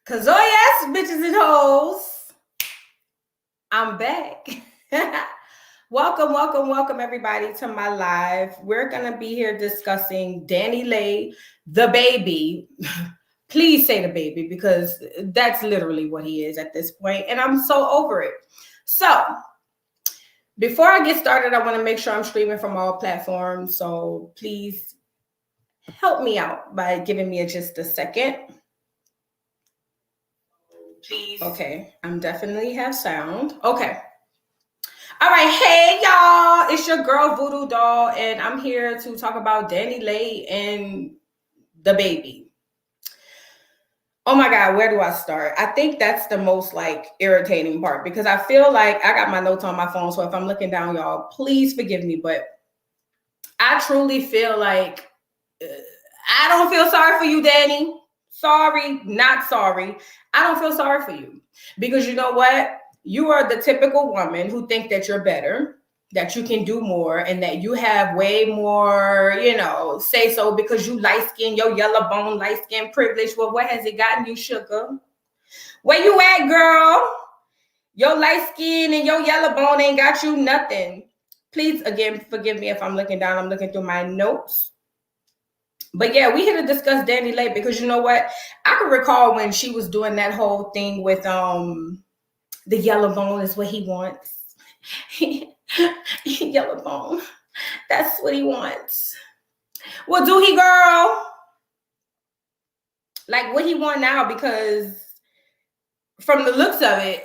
Cause oh yes, bitches and hoes, I'm back. welcome everybody to my live. We're gonna be here discussing Danileigh, the baby. Please say the baby because that's literally what he is at this point, and I'm so over it. So before I get started, I want to make sure I'm streaming from all platforms. So please help me out by giving me just a second. Please. Okay, I'm definitely have sound. Okay. All right, hey y'all, it's your girl Voodoo Doll, and I'm here to talk about Danileigh and the baby. Oh my God, where do I start? I think that's the most irritating part because I feel like I got my notes on my phone, so if I'm looking down, y'all, please forgive me, but I truly feel like I don't feel sorry for you, Danny. Sorry, not sorry. I don't feel sorry for you because you know what? You are the typical woman who think that you're better, that you can do more, and that you have way more, say so because you light skin, your yellow bone, light skin privilege. Well, what has it gotten you, sugar? Where you at, girl? Your light skin and your yellow bone ain't got you nothing. Please, again, forgive me if I'm looking down. I'm looking through my notes. But yeah, we here to discuss Danileigh because you know what? I can recall when she was doing that whole thing with the yellow bone is what he wants. Yellow bone. That's what he wants. Well, do he, girl? Like what he want now, because from the looks of it,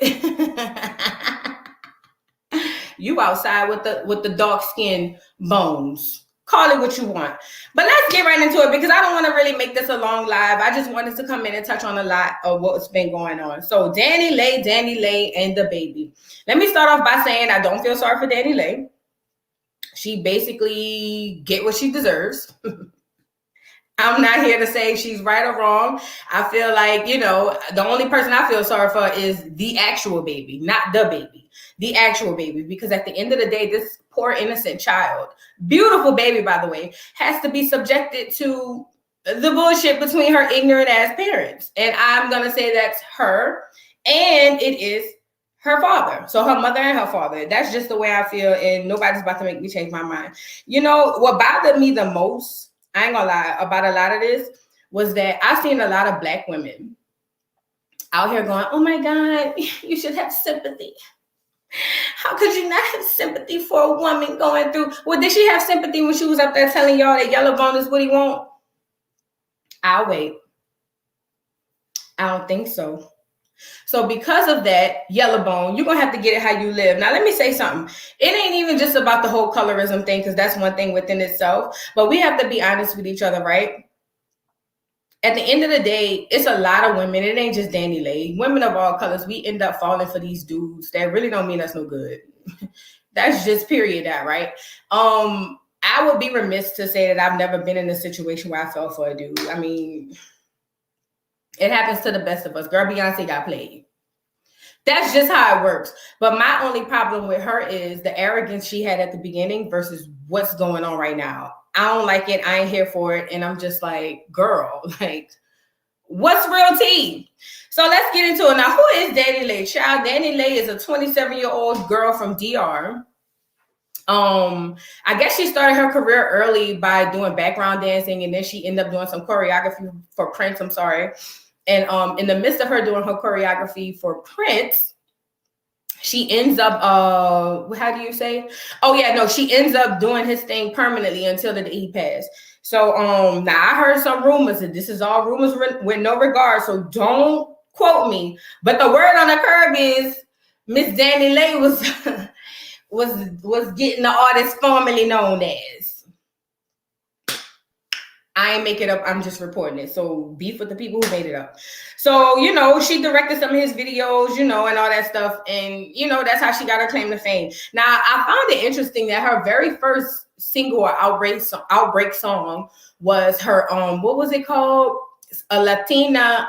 you outside with the dark skin bones. Call it what you want. But let's get right into it because I don't want to really make this a long live. I just wanted to come in and touch on a lot of what's been going on. So Danileigh, and the baby. Let me start off by saying I don't feel sorry for Danileigh. She basically get what she deserves. I'm not here to say she's right or wrong. I feel like, the only person I feel sorry for is the actual baby, not the baby. The actual baby, because at the end of the day, this poor innocent child, beautiful baby, by the way, has to be subjected to the bullshit between her ignorant ass parents. And I'm going to say that's her, and it is her father. So her mother and her father. That's just the way I feel, and nobody's about to make me change my mind. What bothered me the most, I ain't gonna lie, about a lot of this was that I've seen a lot of Black women out here going, oh my God, you should have sympathy. How could you not have sympathy for a woman going through? Well, did she have sympathy when she was up there telling y'all that yellow bone is what he want? I'll wait. I don't think so. So because of that, yellow bone, you're going to have to get it how you live. Now, let me say something. It ain't even just about the whole colorism thing, because that's one thing within itself. But we have to be honest with each other, right? At the end of the day, it's a lot of women. It ain't just Danileigh. Women of all colors, we end up falling for these dudes that really don't mean us no good. That's just period that, right? I would be remiss to say that I've never been in a situation where I fell for a dude. I mean, it happens to the best of us. Girl, Beyonce got played. That's just how it works. But my only problem with her is the arrogance she had at the beginning versus what's going on right now. I don't like it. I ain't here for it. And I'm just like, girl, what's real tea? So let's get into it. Now, who is Danileigh? Child, Danileigh is a 27-year-old girl from DR. I guess she started her career early by doing background dancing, and then she ended up doing some choreography for Prince. I'm sorry. And in the midst of her doing her choreography for Prince, she ends up, how do you say? Oh, yeah, no, she ends up doing his thing permanently until the day he passed. So now I heard some rumors, and this is all rumors with no regard, so don't quote me. But the word on the curb is Miss Danileigh was getting the artist formerly known as. I ain't make it up. I'm just reporting it. So beef with the people who made it up. So, she directed some of his videos, and all that stuff. And, that's how she got her claim to fame. Now, I found it interesting that her very first single or outbreak song was her, what was it called? A Latina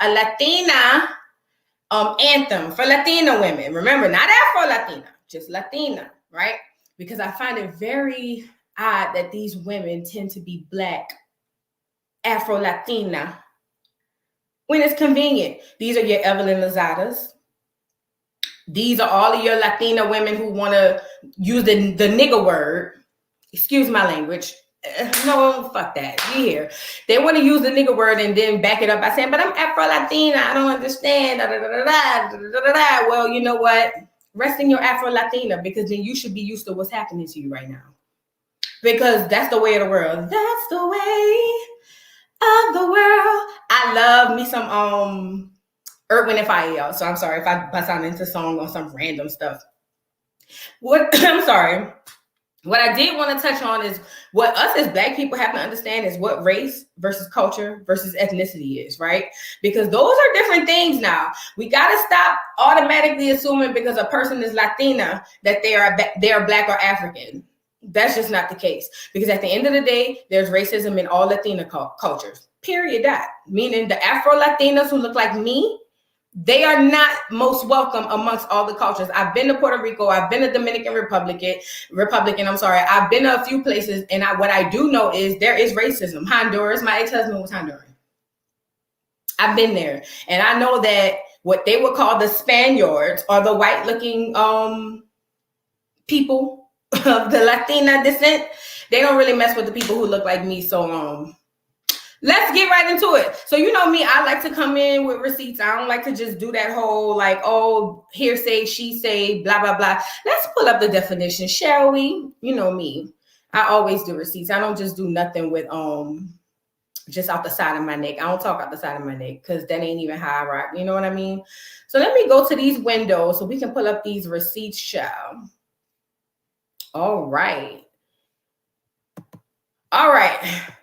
anthem for Latina women. Remember, not Afro-Latina, just Latina, right? Because I find it very odd that these women tend to be Black Afro-Latina when it's convenient. These are your Evelyn Lozadas. These are all of your Latina women who want to use the nigger word. Excuse my language. No, fuck that. You hear? They want to use the nigger word and then back it up by saying, but I'm Afro-Latina. I don't understand. Da, da, da, da, da, da, da. Well, you know what? Rest in your Afro-Latina, because then you should be used to what's happening to you right now. Because that's the way of the world. That's the way of the world. I love me some Earth, Wind, and Fire, y'all. So I'm sorry if I bust out into song on some random stuff. I'm sorry. What I did want to touch on is what us as Black people have to understand is what race versus culture versus ethnicity is, right? Because those are different things now. We got to stop automatically assuming because a person is Latina that they are Black or African. That's just not the case. Because at the end of the day, there's racism in all Latina cultures. Period. That meaning the Afro-Latinas who look like me, they are not most welcome amongst all the cultures. I've been to Puerto Rico. I've been to Dominican Republic. I've been to a few places. And what I do know is there is racism. Honduras, my ex-husband was Honduran. I've been there. And I know that what they would call the Spaniards or the white looking people of the Latina descent, they don't really mess with the people who look like me. So, let's get right into it. So you know me, I like to come in with receipts. I don't like to just do that whole like, oh, hearsay, she say, blah, blah, blah. Let's pull up the definition, shall we? You know me. I always do receipts. I don't just do nothing with just out the side of my neck. I don't talk out the side of my neck because that ain't even how I rock. You know what I mean? So let me go to these windows so we can pull up these receipts, shall. All right.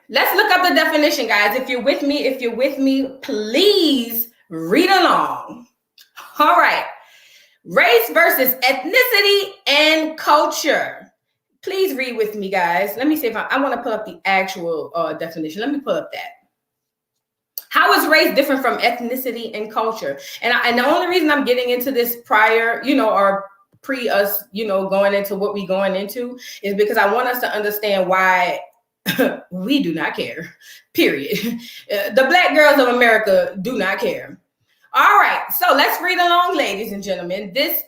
Let's look up the definition, guys. If you're with me, please read along. All right. Race versus ethnicity and culture. Please read with me, guys. Let me see if I want to pull up the actual definition. Let me pull up that. How is race different from ethnicity and culture? And the only reason I'm getting into this prior, or pre us, going into what we going into is because I want us to understand why we do not care, period. The Black girls of America do not care. All right, so let's read along, ladies and gentlemen. This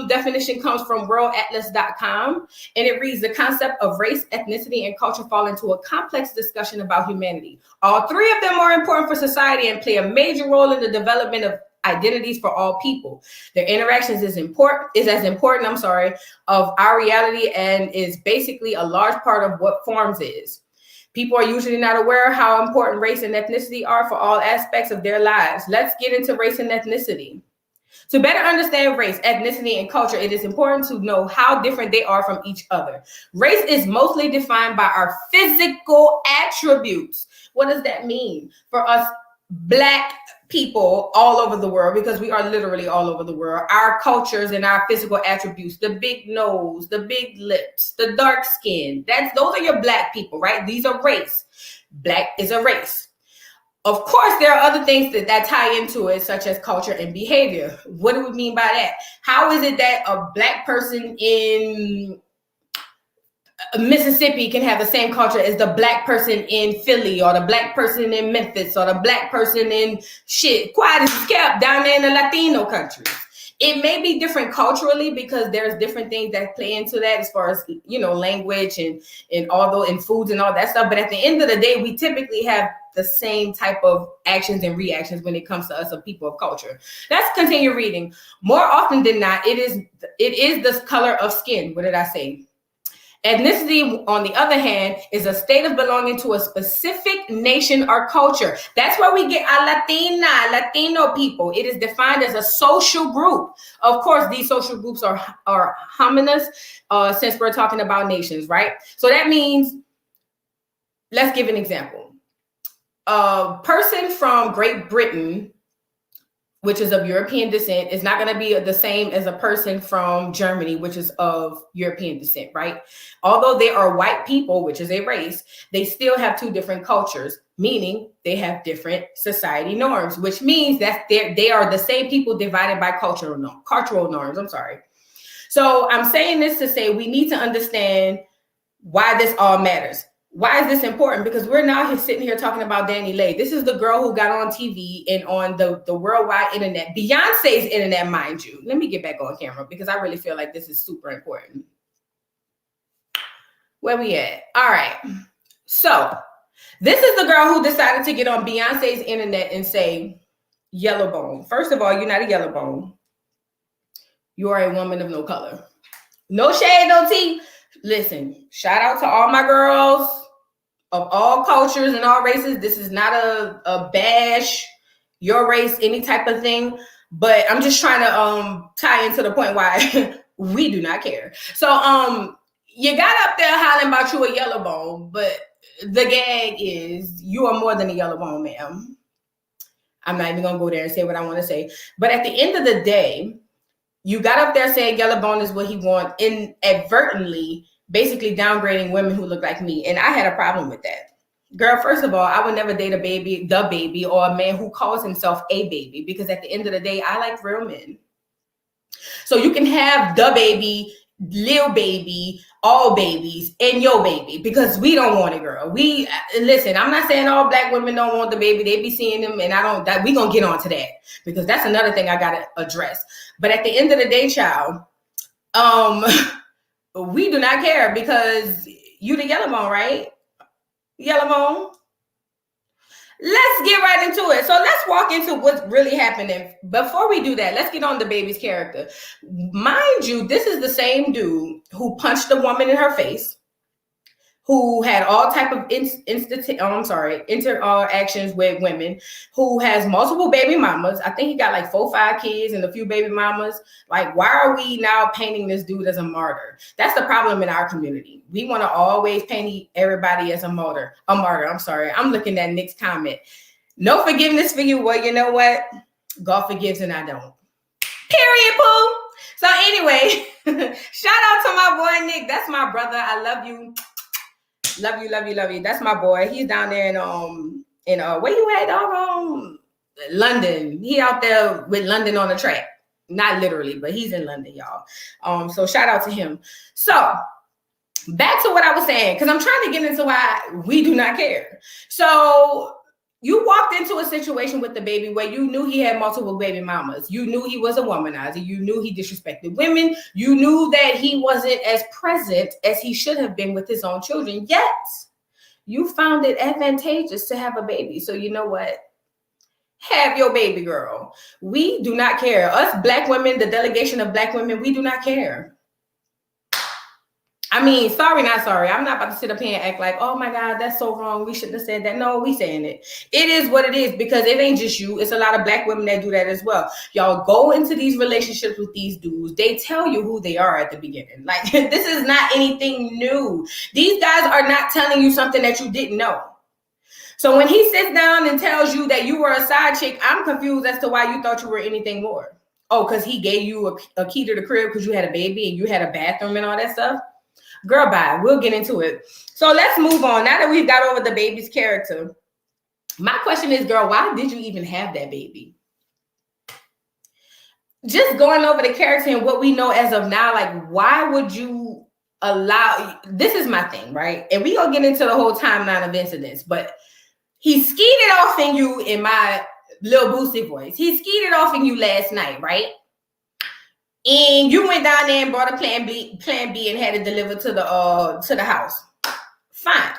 definition comes from worldatlas.com, and it reads, the concept of race, ethnicity, and culture fall into a complex discussion about humanity. All three of them are important for society and play a major role in the development of identities for all people. Their interactions is as important of our reality and is basically a large part of what forms is. People are usually not aware how important race and ethnicity are for all aspects of their lives. Let's get into race and ethnicity. To better understand race, ethnicity, and culture, it is important to know how different they are from each other. Race is mostly defined by our physical attributes. What does that mean for us Black people all over the world? Because we are literally all over the world. Our cultures and our physical attributes, the big nose, the big lips, the dark skin, those are your Black people, right? These are race. Black is a race. Of course, there are other things that tie into it, such as culture and behavior. What do we mean by that? How is it that a Black person in Mississippi can have the same culture as the Black person in Philly or the Black person in Memphis or the Black person in quiet as kept down there in the Latino countries? It may be different culturally because there's different things that play into that as far as, language and although in foods and all that stuff. But at the end of the day, we typically have the same type of actions and reactions when it comes to us, of people of culture. Let's continue reading. More often than not, it is the color of skin. What did I say? Ethnicity, on the other hand, is a state of belonging to a specific nation or culture. That's where we get our Latino people. It is defined as a social group. Of course, these social groups are homogenous since we're talking about nations, right? So that means, let's give an example. A person from Great Britain, which is of European descent, is not going to be the same as a person from Germany, which is of European descent, right? Although they are white people, which is a race, they still have two different cultures, meaning they have different society norms, which means that they are the same people divided by cultural norms. So I'm saying this to say we need to understand why this all matters. Why is this important? Because we're now sitting here talking about Danileigh. This is the girl who got on TV and on the worldwide internet, Beyonce's internet, mind you. Let me get back on camera because I really feel like this is super important. Where we at? All right. So this is the girl who decided to get on Beyonce's internet and say, yellow bone. First of all, you're not a yellow bone. You are a woman of no color. No shade, no tea. Listen, shout out to all my girls of all cultures and all races. This is not a bash your race, any type of thing. But I'm just trying to tie into the point why we do not care. So you got up there hollering about you a yellow bone, but the gag is you are more than a yellow bone, ma'am. I'm not even gonna go there and say what I want to say. But at the end of the day, you got up there saying yellow bone is what he wants, inadvertently basically downgrading women who look like me. And I had a problem with that. Girl, first of all, I would never date Dababy, or a man who calls himself a baby, because at the end of the day, I like real men. So you can have Dababy, Lil Baby, all babies, and your baby, because we don't want it, girl. Listen, I'm not saying all black women don't want the baby. They be seeing them, and we gonna get on to that, because that's another thing I gotta address. But at the end of the day, child, we do not care, because you the yellow bone, right? Yellow bone. Let's get right into it. So let's walk into what's really happening. Before we do that, let's get on Dababy's character. Mind you, this is the same dude who punched a woman in her face, who had all type of interactions with women, who has multiple baby mamas. I think he got like 4 or 5 kids and a few baby mamas. Like, why are we now painting this dude as a martyr? That's the problem in our community. We want to always paint everybody as a martyr. I'm sorry. I'm looking at Nick's comment. No forgiveness for you. Well, you know what? God forgives and I don't. Period, poo. So anyway, shout out to my boy Nick. That's my brother. I love you. Love you, love you, love you. That's my boy. He's down there in where you at, dog? London. He out there with London on the track. Not literally, but he's in London, y'all. So shout out to him. So back to what I was saying, because I'm trying to get into why we do not care. So you walked into a situation with Dababy where you knew he had multiple baby mamas. You knew he was a womanizer. You knew he disrespected women. You knew that he wasn't as present as he should have been with his own children. Yet, you found it advantageous to have a baby. So you know what? Have your baby, girl. We do not care. Us black women, the delegation of black women, we do not care. I mean, sorry, not sorry. I'm not about to sit up here and act like, oh my God, that's so wrong. We shouldn't have said that. No, we saying it. It is what it is, because it ain't just you. It's a lot of black women that do that as well. Y'all go into these relationships with these dudes. They tell you who they are at the beginning. Like, this is not anything new. These guys are not telling you something that you didn't know. So when he sits down and tells you that you were a side chick, I'm confused as to why you thought you were anything more. Oh, because he gave you a key to the crib because you had a baby and you had a bathroom and all that stuff? Girl, bye. We'll get into it. So let's move on. Now that we've got over Dababy's character, my question is, girl, why did you even have that baby? Just going over the character and what we know as of now, like, why would you allow... This is my thing, right? And we gonna get into the whole timeline of incidents, but he skeeted off in you, in my little boosty voice. He skeeted off in you last night, right? And you went down there and brought a plan B and had it delivered to the house. Fine.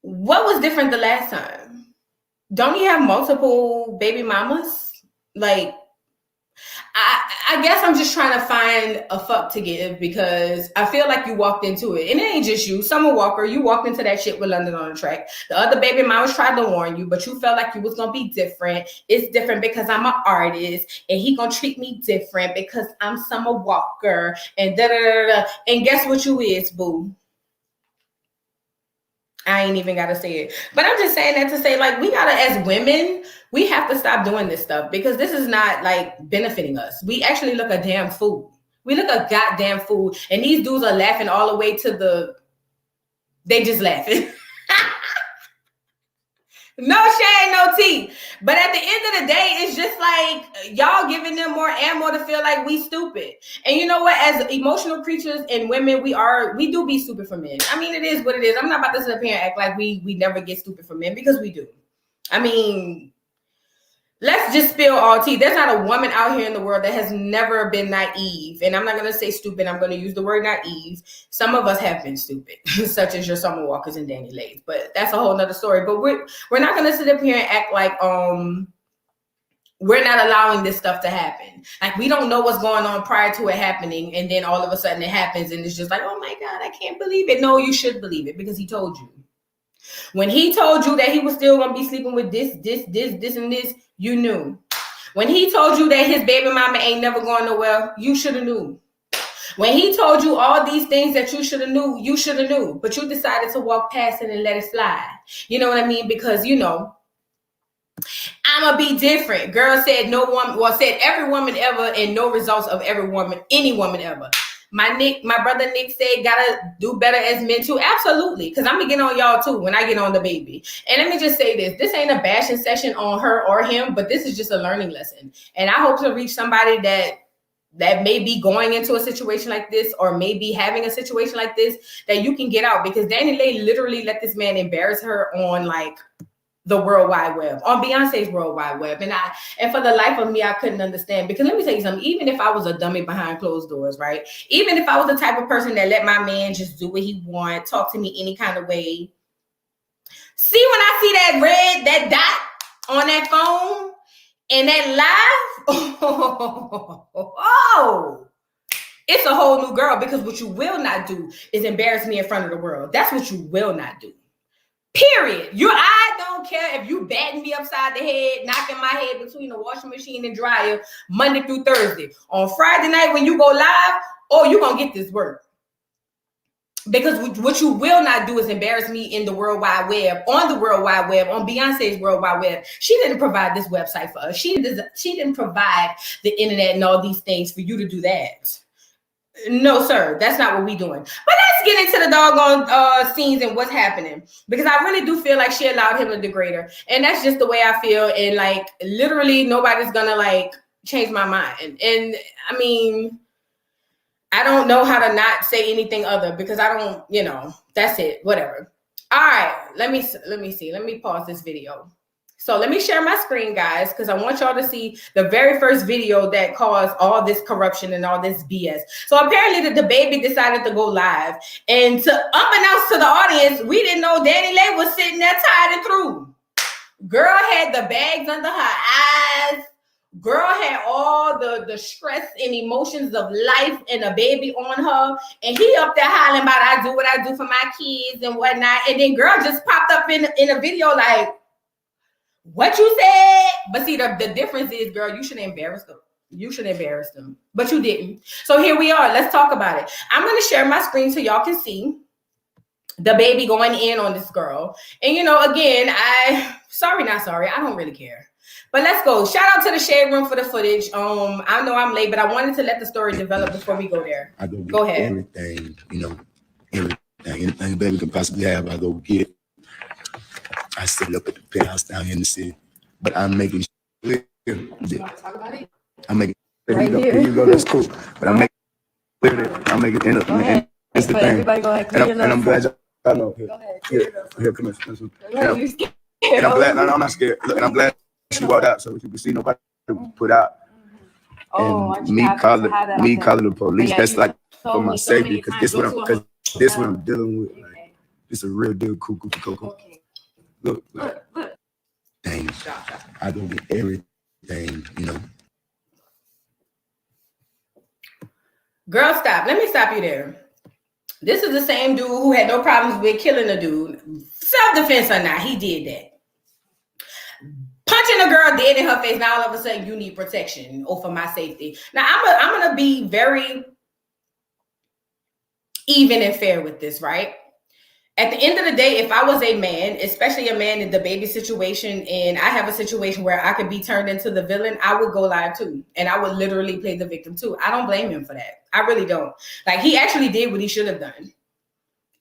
What was different the last time? Don't you have multiple baby mamas? Like, I guess I'm just trying to find a fuck to give, because I feel like you walked into it. And it ain't just you. Summer Walker, you walked into that shit with London on the track. The other baby mamas tried to warn you, but you felt like you was going to be different. It's different because I'm an artist, and he going to treat me different because I'm Summer Walker, and da-da-da-da. And guess what you is, boo? I ain't even got to say it. But I'm just saying that to say, like, we got to, as women, we have to stop doing this stuff, because this is not, like, benefiting us. We actually look a damn fool. We look a goddamn fool. And these dudes are laughing all the way to they just laughing. No shade, no tea. But at the end of the day, it's just like y'all giving them more ammo to feel like we stupid. And you know what? As emotional creatures and women, we do be stupid for men. I mean, it is what it is. I'm not about to sit up here and act like we never get stupid for men, because we do. I mean, let's just spill all tea. There's not a woman out here in the world that has never been naive. And I'm not going to say stupid. I'm going to use the word naive. Some of us have been stupid, such as your Summer Walkers and Danileigh. But that's a whole nother story. But we're not going to sit up here and act like we're not allowing this stuff to happen. Like, we don't know what's going on prior to it happening. And then all of a sudden it happens. And it's just like, oh my God, I can't believe it. No, you should believe it, because he told you. When he told you that he was still going to be sleeping with this, and this, you knew. When he told you that his baby mama ain't never going nowhere, you should have knew. When he told you all these things that you should have knew, you should have knew. But you decided to walk past it and let it slide. You know what I mean? Because, you know, I'ma be different. Girl said no woman, well, said every woman ever, and no results of every woman, any woman ever. My brother Nick said, gotta do better as men too. Absolutely. Because I'm gonna get on y'all too when I get on Dababy. And let me just say this ain't a bashing session on her or him, but this is just a learning lesson. And I hope to reach somebody that may be going into a situation like this, or maybe having a situation like this, that you can get out. Because Danileigh literally let this man embarrass her on like the World Wide Web, on Beyonce's World Wide Web. And for the life of me, I couldn't understand. Because let me tell you something, even if I was a dummy behind closed doors, right? Even if I was the type of person that let my man just do what he want, talk to me any kind of way. See, when I see that dot on that phone and that live, oh, it's a whole new girl. Because what you will not do is embarrass me in front of the world. That's what you will not do. Period. I don't care if you batting me upside the head, knocking my head between the washing machine and dryer Monday through Thursday. On Friday night when you go live, you're going to get this work. Because what you will not do is embarrass me in the World Wide Web, on the World Wide Web, on Beyonce's World Wide Web. She didn't provide this website for us. She didn't provide the internet and all these things for you to do that. No, sir, that's not what we're doing. But let's get into the doggone scenes and what's happening. Because I really do feel like she allowed him to degrade her. And that's just the way I feel. And like, literally nobody's gonna like change my mind. And I mean, I don't know how to not say anything other, because I don't, you know, that's it, whatever. All right, let me see. Let me pause this video. So let me share my screen, guys, because I want y'all to see the very first video that caused all this corruption and all this BS. So apparently the Dababy decided to go live. And to unbeknownst to the audience, we didn't know Danileigh was sitting there tied and through. Girl had the bags under her eyes. Girl had all the stress and emotions of life and a baby on her. And he up there hollering about, I do what I do for my kids and whatnot. And then girl just popped up in a video like, what you said? But see, the difference is, girl, you shouldn't embarrass them. You should embarrass them, but you didn't. So here we are. Let's talk about it. I'm going to share my screen so y'all can see Dababy going in on this girl. And, you know, again, not sorry. I don't really care. But let's go. Shout out to the Shade Room for the footage. I know I'm late, but I wanted to let the story develop before we go there. I go ahead. Everything, you know, anything baby could possibly have, I go get. I sit up at the penthouse down here in the city, but I'm making clear. I'm making right here. You go, that's cool. But I'm making clear that I'm making end up. That's the thing. Everybody go ahead, and I'm glad y'all know. Here, come here. And I'm glad. No, I'm not scared. Look, and I'm glad she walked out, so you can see nobody put out. And me calling the police. That's like for my safety, because this what I'm dealing with. Like, it's a real deal. Cool. Look, dang, I go get everything, you know. Girl, stop. Let me stop you there. This is the same dude who had no problems with killing a dude. Self-defense or not, he did that. Punching a girl dead in her face. Now all of a sudden you need protection for my safety. Now I'm gonna be very even and fair with this, right? At the end of the day, if I was a man, especially a man in the Dababy situation, and I have a situation where I could be turned into the villain, I would go live too. And I would literally play the victim too. I don't blame him for that. I really don't. Like, he actually did what he should have done.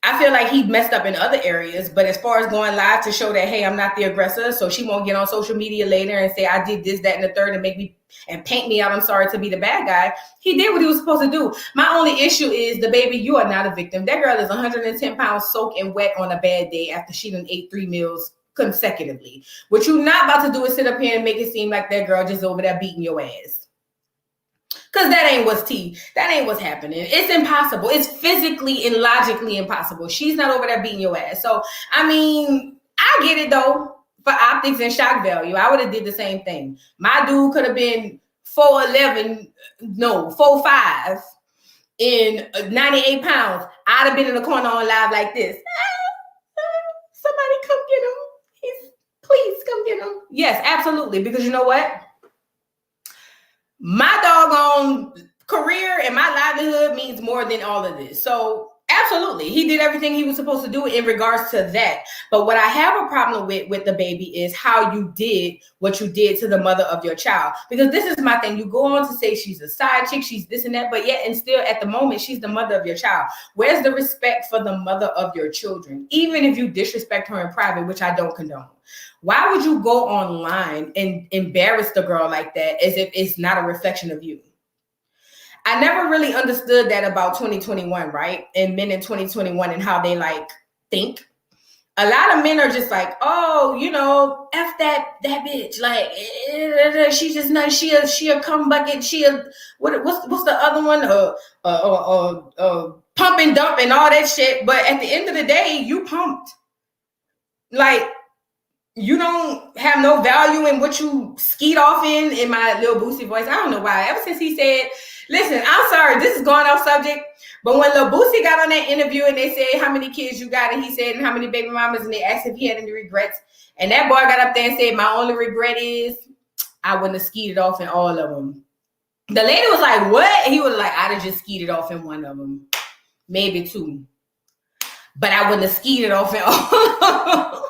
I feel like he messed up in other areas, but as far as going live to show that, hey, I'm not the aggressor, so she won't get on social media later and say I did this, that, and the third, and make me and paint me out, I'm sorry, to be the bad guy. He did what he was supposed to do. My only issue is, Dababy, you are not a victim. That girl is 110 pounds soaking wet on a bad day after she done ate 3 meals consecutively. What you're not about to do is sit up here and make it seem like that girl just over there beating your ass. Because that ain't what's tea. That ain't what's happening. It's impossible. It's physically and logically impossible. She's not over there beating your ass. So, I mean, I get it, though, for optics and shock value. I would have did the same thing. My dude could have been 4'11", no, 4'5", in 98 pounds. I'd have been in the corner on live like this. Somebody come get him. Please come get him. Yes, absolutely. Because you know what? My doggone career and my livelihood means more than all of this. So absolutely, he did everything he was supposed to do in regards to that. But what I have a problem with Dababy is how you did what you did to the mother of your child. Because this is my thing. You go on to say she's a side chick, she's this and that, but yet and still at the moment, she's the mother of your child. Where's the respect for the mother of your children? Even if you disrespect her in private, which I don't condone. Why would you go online and embarrass the girl like that as if it's not a reflection of you? I never really understood that about 2021, right? And men in 2021 and how they like think. A lot of men are just like, oh, you know, F that bitch. Like, she just not, she a cum bucket. What's the other one? Pump and dump and all that shit. But at the end of the day, you pumped. Like, you don't have no value in what you skeet off in my little Boosie voice. I don't know why. Ever since he said, listen, I'm sorry, this is going off subject, but when Lil Boosie got on that interview and they said how many kids you got, and he said, and how many baby mamas, and they asked if he had any regrets, and that boy got up there and said, my only regret is I wouldn't have skeeted off in all of them. The lady was like, what? He was like, I'd have just skeeted off in one of them, maybe two, but I wouldn't have skeeted off in all of them.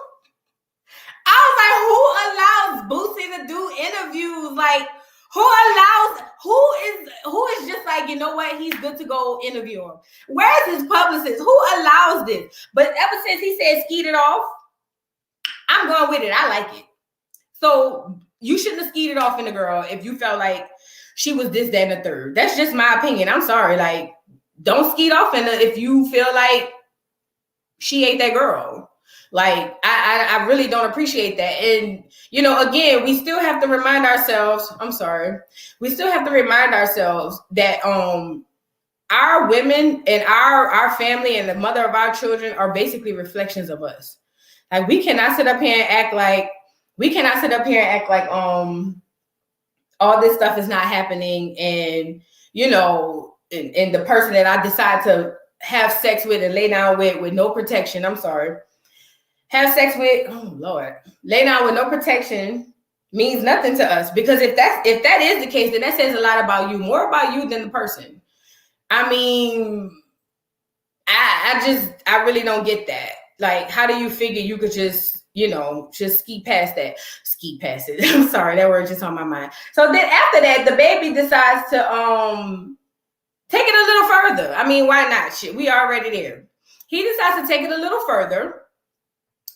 I was like, who allows Boosie to do interviews? Like, who is just like, you know what, he's good to go interview him? Where's his publicist? Who allows this? But ever since he said skeet it off, I'm going with it. I like it. So you shouldn't have skeeted off in the girl if you felt like she was this, that, and the third. That's just my opinion. I'm sorry. Like, don't skeet off in her if you feel like she ain't that girl. Like, I really don't appreciate that. And, you know, again, we still have to remind ourselves, we still have to remind ourselves that our women and our family and the mother of our children are basically reflections of us. Like, we cannot sit up here and act like, all this stuff is not happening. And, you know, and the person that I decide to have sex with and lay down with no protection, have sex with, oh Lord, lay down with no protection means nothing to us. Because if that is the case, then that says a lot about you, more about you than the person. I mean, I really don't get that. Like, how do you figure you could just, you know, just ski past it? I'm sorry, that word just on my mind. So then after that, Dababy decides to take it a little further. I mean, why not? Shit, we already there. He decides to take it a little further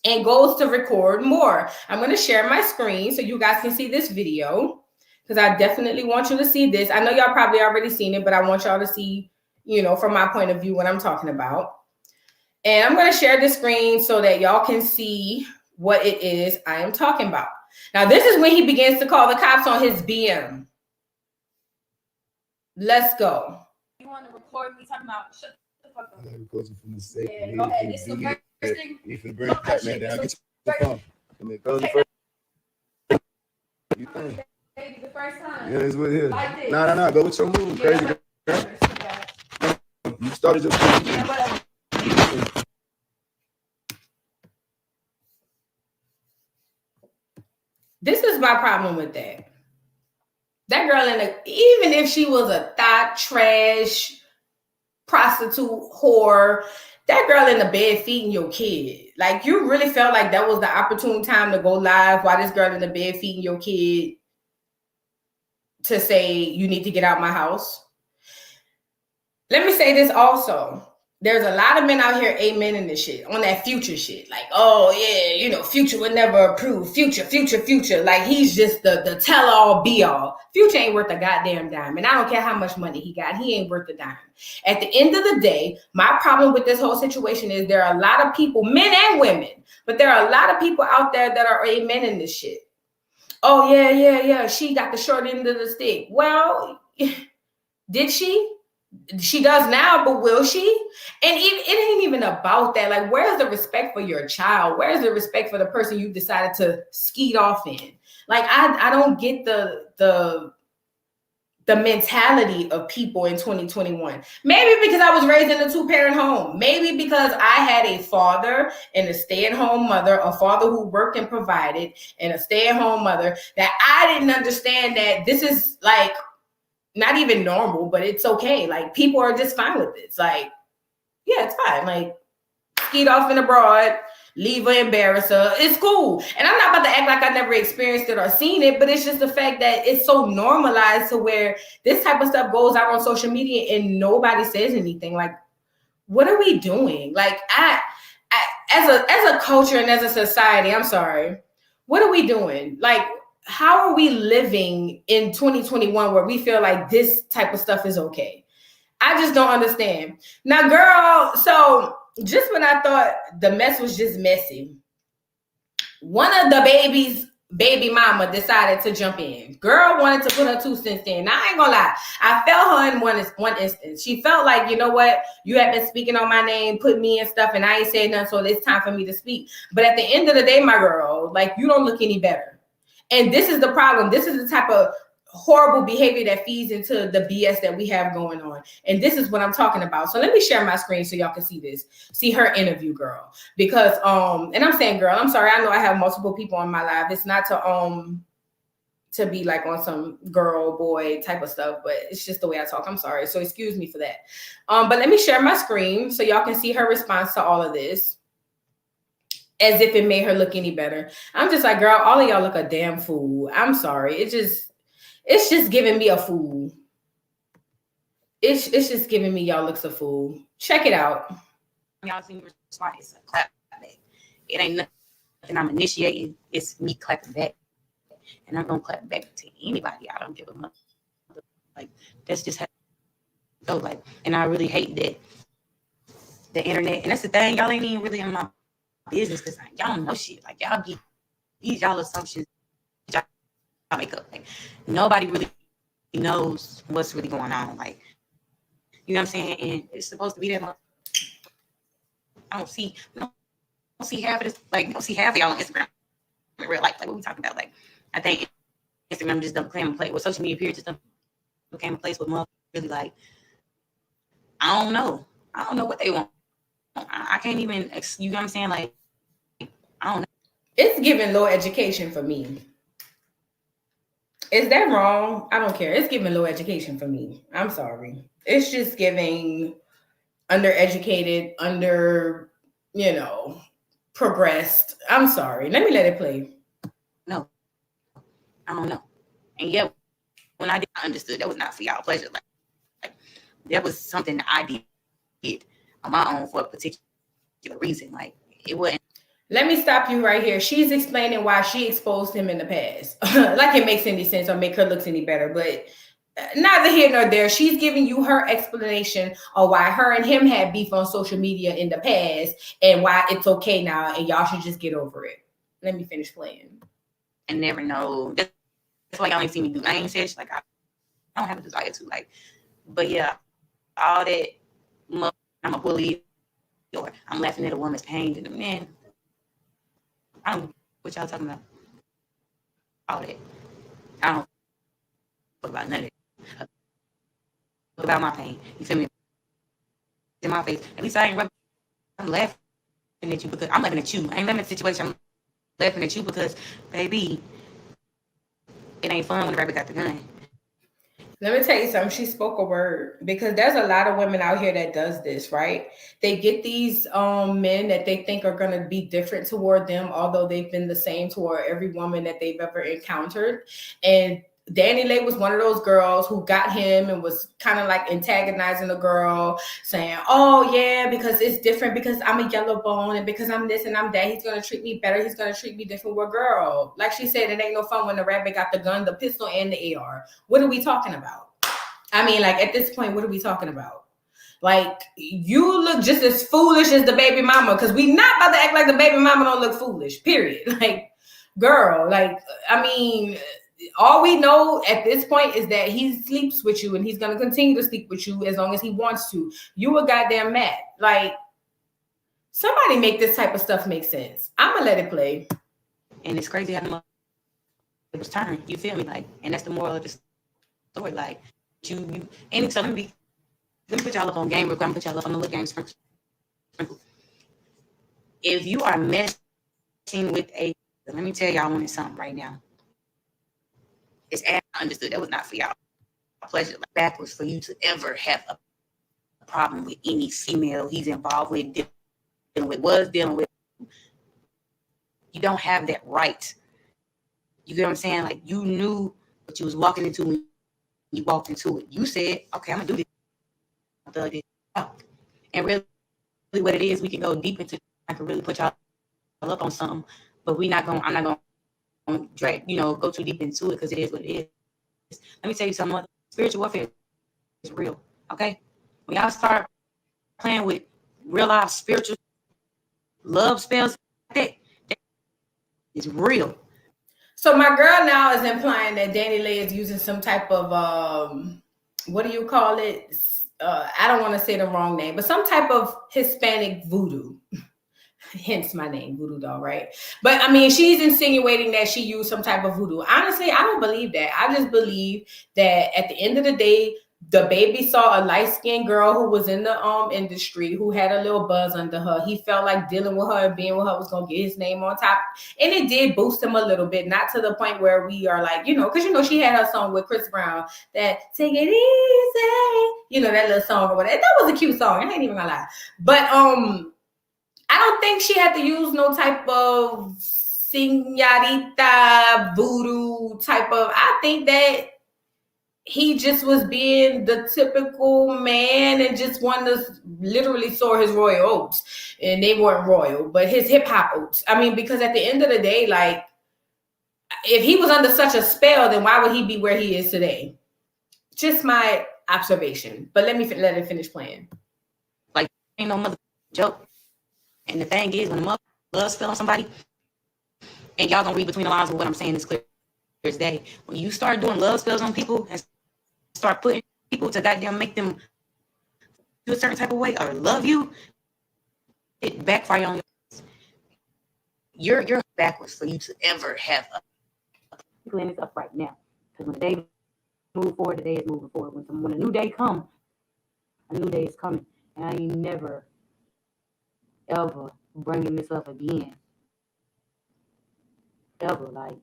and goes to record more. I'm going to share my screen so you guys can see this video, because I definitely want you to see this. I know y'all probably already seen it, but I want y'all to see, you know, from my point of view, what I'm talking about. And I'm going to share the screen so that y'all can see what it is I am talking about. Now, this is when he begins to call the cops on his BM. Let's go. You want to record me talking about, shut the fuck up. I'm recording from the sake. Yeah, go ahead. It's the first thing. If you bring that man down, get your phone. I mean, go the first. You think? Baby, the first time. Yeah, that's what it is. Like this. No. Go with your move, crazy girl. You started your. Yeah, whatever. This is my problem with that. That girl even if she was a thought trash prostitute whore, that girl in the bed feeding your kid. Like, you really felt like that was the opportune time to go live while this girl in the bed feeding your kid to say, you need to get out my house. Let me say this also. there's a lot of men out here amen in this shit on that Future shit. Like, oh yeah, you know, Future would never approve. Future. Like he's just the tell all be all. Future ain't worth a goddamn dime. And I don't care how much money he got, he ain't worth a dime. At the end of the day, my problem with this whole situation is there are a lot of people, men and women, but there are a lot of people out there that are amen in this shit. Oh yeah. She got the short end of the stick. Well, did she? She does now, but will she? And it ain't even about that. Like, where's the respect for your child? Where's the respect for the person you decided to skeet off in? Like, I don't get the mentality of people in 2021. Maybe because I was raised in a 2-parent home. Maybe because I had a father and a stay-at-home mother, a father who worked and provided, and a stay-at-home mother, that I didn't understand that this is like not even normal, but it's okay. Like, people are just fine with this. Like, yeah, it's fine. Like, skeet off in abroad, leave her, embarrass her. It's cool. And I'm not about to act like I never experienced it or seen it, but it's just the fact that it's so normalized to where this type of stuff goes out on social media and nobody says anything. Like, what are we doing? Like, I as a culture and as a society, I'm sorry, what are we doing? Like, how are we living in 2021 where we feel like this type of stuff is okay? I just don't understand. Now, girl, so just when I thought the mess was just messy, one of the baby mama decided to jump in. Girl wanted to put her 2 cents in. Now, I ain't gonna lie. I felt her in one instance. She felt like, you know what? You have been speaking on my name, put me in stuff, and I ain't saying nothing, so it's time for me to speak. But at the end of the day, my girl, like, you don't look any better. And this is the problem. This is the type of horrible behavior that feeds into the BS that we have going on. And this is what I'm talking about. So let me share my screen so y'all can see this. See her interview, girl. Because and I'm saying girl, I'm sorry. I know I have multiple people on my live. It's not to be like on some girl boy type of stuff, but it's just the way I talk. I'm sorry. So excuse me for that. But let me share my screen so y'all can see her response to all of this. As if it made her look any better. I'm just like, girl, all of y'all look a damn fool. I'm sorry. It's just giving me a fool. It's just giving me y'all looks a fool. Check it out. Y'all see me respond, it's a clap back. It ain't nothing I'm initiating. It's me clapping back. And I'm gonna clap back to anybody. I don't give a much. Like, that's just how it goes. Like, and I really hate that the internet, and that's the thing, y'all ain't even really in my business because y'all don't know shit. Like, y'all get these y'all assumptions y'all make up. Like, nobody really knows what's really going on. Like, you know what I'm saying? And it's supposed to be that much. I don't see half of this. Like, you don't see half of y'all on Instagram in real life. Like, what we talking about? Like, I think Instagram just don't claim and play. With social media period just don't became a place with motherfuckers really like, I don't know what they want. I can't even, you know what I'm saying? Like, I don't know. It's giving low education for me. Is that wrong? I don't care. It's giving low education for me. I'm sorry. It's just giving undereducated, progressed. I'm sorry. Let me let it play. No, I don't know. And yeah, when I did, I understood that was not for y'all pleasure. Like that was something that I did on my own for a particular reason. Like, it wasn't. Let me stop you right here. She's explaining why she exposed him in the past. Like it makes any sense or make her look any better, but neither here nor there. She's giving you her explanation of why her and him had beef on social media in the past and why it's okay now and y'all should just get over it. Let me finish playing. And never know. That's why y'all ain't see me do. I ain't said shit. Like, I don't have a desire to. Like, but yeah, all that. I'm a bully, or I'm laughing at a woman's pain. And man, I don't know what y'all talking about. All that. I don't know about none of it. What about my pain? You feel me? In my face. At least I ain't rubbing. I'm laughing at you because I'm laughing at you. I ain't laughing at the situation. I'm laughing at you because, baby, it ain't fun when the rabbit got the gun. Let me tell you something. She spoke a word because there's a lot of women out here that does this, right? They get these men that they think are going to be different toward them, although they've been the same toward every woman that they've ever encountered. And Danileigh was one of those girls who got him and was kind of like antagonizing the girl, saying, oh yeah, because it's different, because I'm a yellow bone, and because I'm this and I'm that, he's gonna treat me better, he's gonna treat me different. Well, girl, like she said, it ain't no fun when the rabbit got the gun, the pistol, and the AR. What are we talking about? I mean, like, at this point, what are we talking about? Like, you look just as foolish as the baby mama, because we not about to act like the baby mama don't look foolish, period. Like, girl, like, I mean, all we know at this point is that he sleeps with you, and he's going to continue to sleep with you as long as he wants to. You a goddamn mad. Like, somebody make this type of stuff make sense. I'm going to let it play. And it's crazy how it was turned. You feel me? Like, and that's the moral of the story. Like, you and so let me put y'all up on game real quick. I'm put y'all up on the little game sprinkle. If you are messing with let me tell y'all one something right now. It's as understood. That was not for y'all pleasure. Like, backwards for you to ever have a problem with any female he's involved with, dealing with. You don't have that right. You get what I'm saying? Like, you knew what you was walking into when you walked into it. You said, okay, I'm gonna do this. Thug it out. And really what it is, we can go deep into, I can really put y'all up on something, but I'm not gonna drag, go too deep into it, because it is what it is. Let me tell you something. Spiritual warfare is real. Okay? When y'all start playing with real life spiritual love spells, that is real. So my girl now is implying that Danileigh is using some type of what do you call it? I don't want to say the wrong name, but some type of Hispanic voodoo. Hence my name, Voodoo Doll, right? But I mean, she's insinuating that she used some type of voodoo. Honestly, I don't believe that. I just believe that at the end of the day, Dababy saw a light-skinned girl who was in the industry, who had a little buzz under her. He felt like dealing with her and being with her was going to get his name on top. And it did boost him a little bit, not to the point where we are like, because, she had her song with Chris Brown, that Take It Easy, that little song or whatever. That was a cute song. I ain't even going to lie. But I don't think she had to use no type of señorita voodoo type of. I think that he just was being the typical man and just wanted to literally soar his royal oats. And they weren't royal, but his hip hop oats. I mean, because at the end of the day, like, if he was under such a spell, then why would he be where he is today? Just my observation. But let it finish playing. Like, ain't no mother joke. And the thing is, when a mother love spell on somebody, and y'all gonna read between the lines of what I'm saying is clear as day. When you start doing love spells on people and start putting people to goddamn make them do a certain type of way or love you, it backfire on you. You're backwards for you to ever have a clean this up right now. Because when the day move forward, the day is moving forward. When a new day comes, a new day is coming. And I ain't never ever bringing this up again. Ever, like.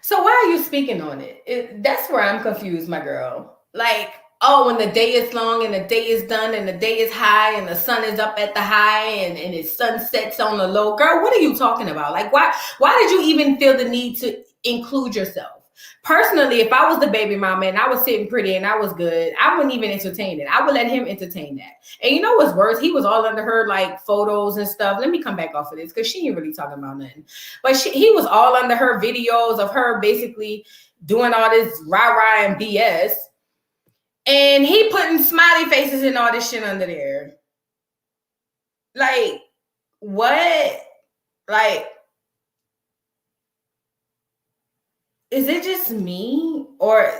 So why are you speaking on it? That's where I'm confused, my girl. Like, when the day is long and the day is done and the day is high and the sun is up at the high and it sunsets on the low. Girl, what are you talking about? Like, why did you even feel the need to include yourself? Personally, if I was the baby mama and I was sitting pretty and I was good, I wouldn't even entertain it. I would let him entertain that. And you know what's worse? He was all under her like photos and stuff. Let me come back off of this because she ain't really talking about nothing. But he was all under her videos of her basically doing all this rah-rah and BS. And he putting smiley faces and all this shit under there. Like, what? Like, is it just me, or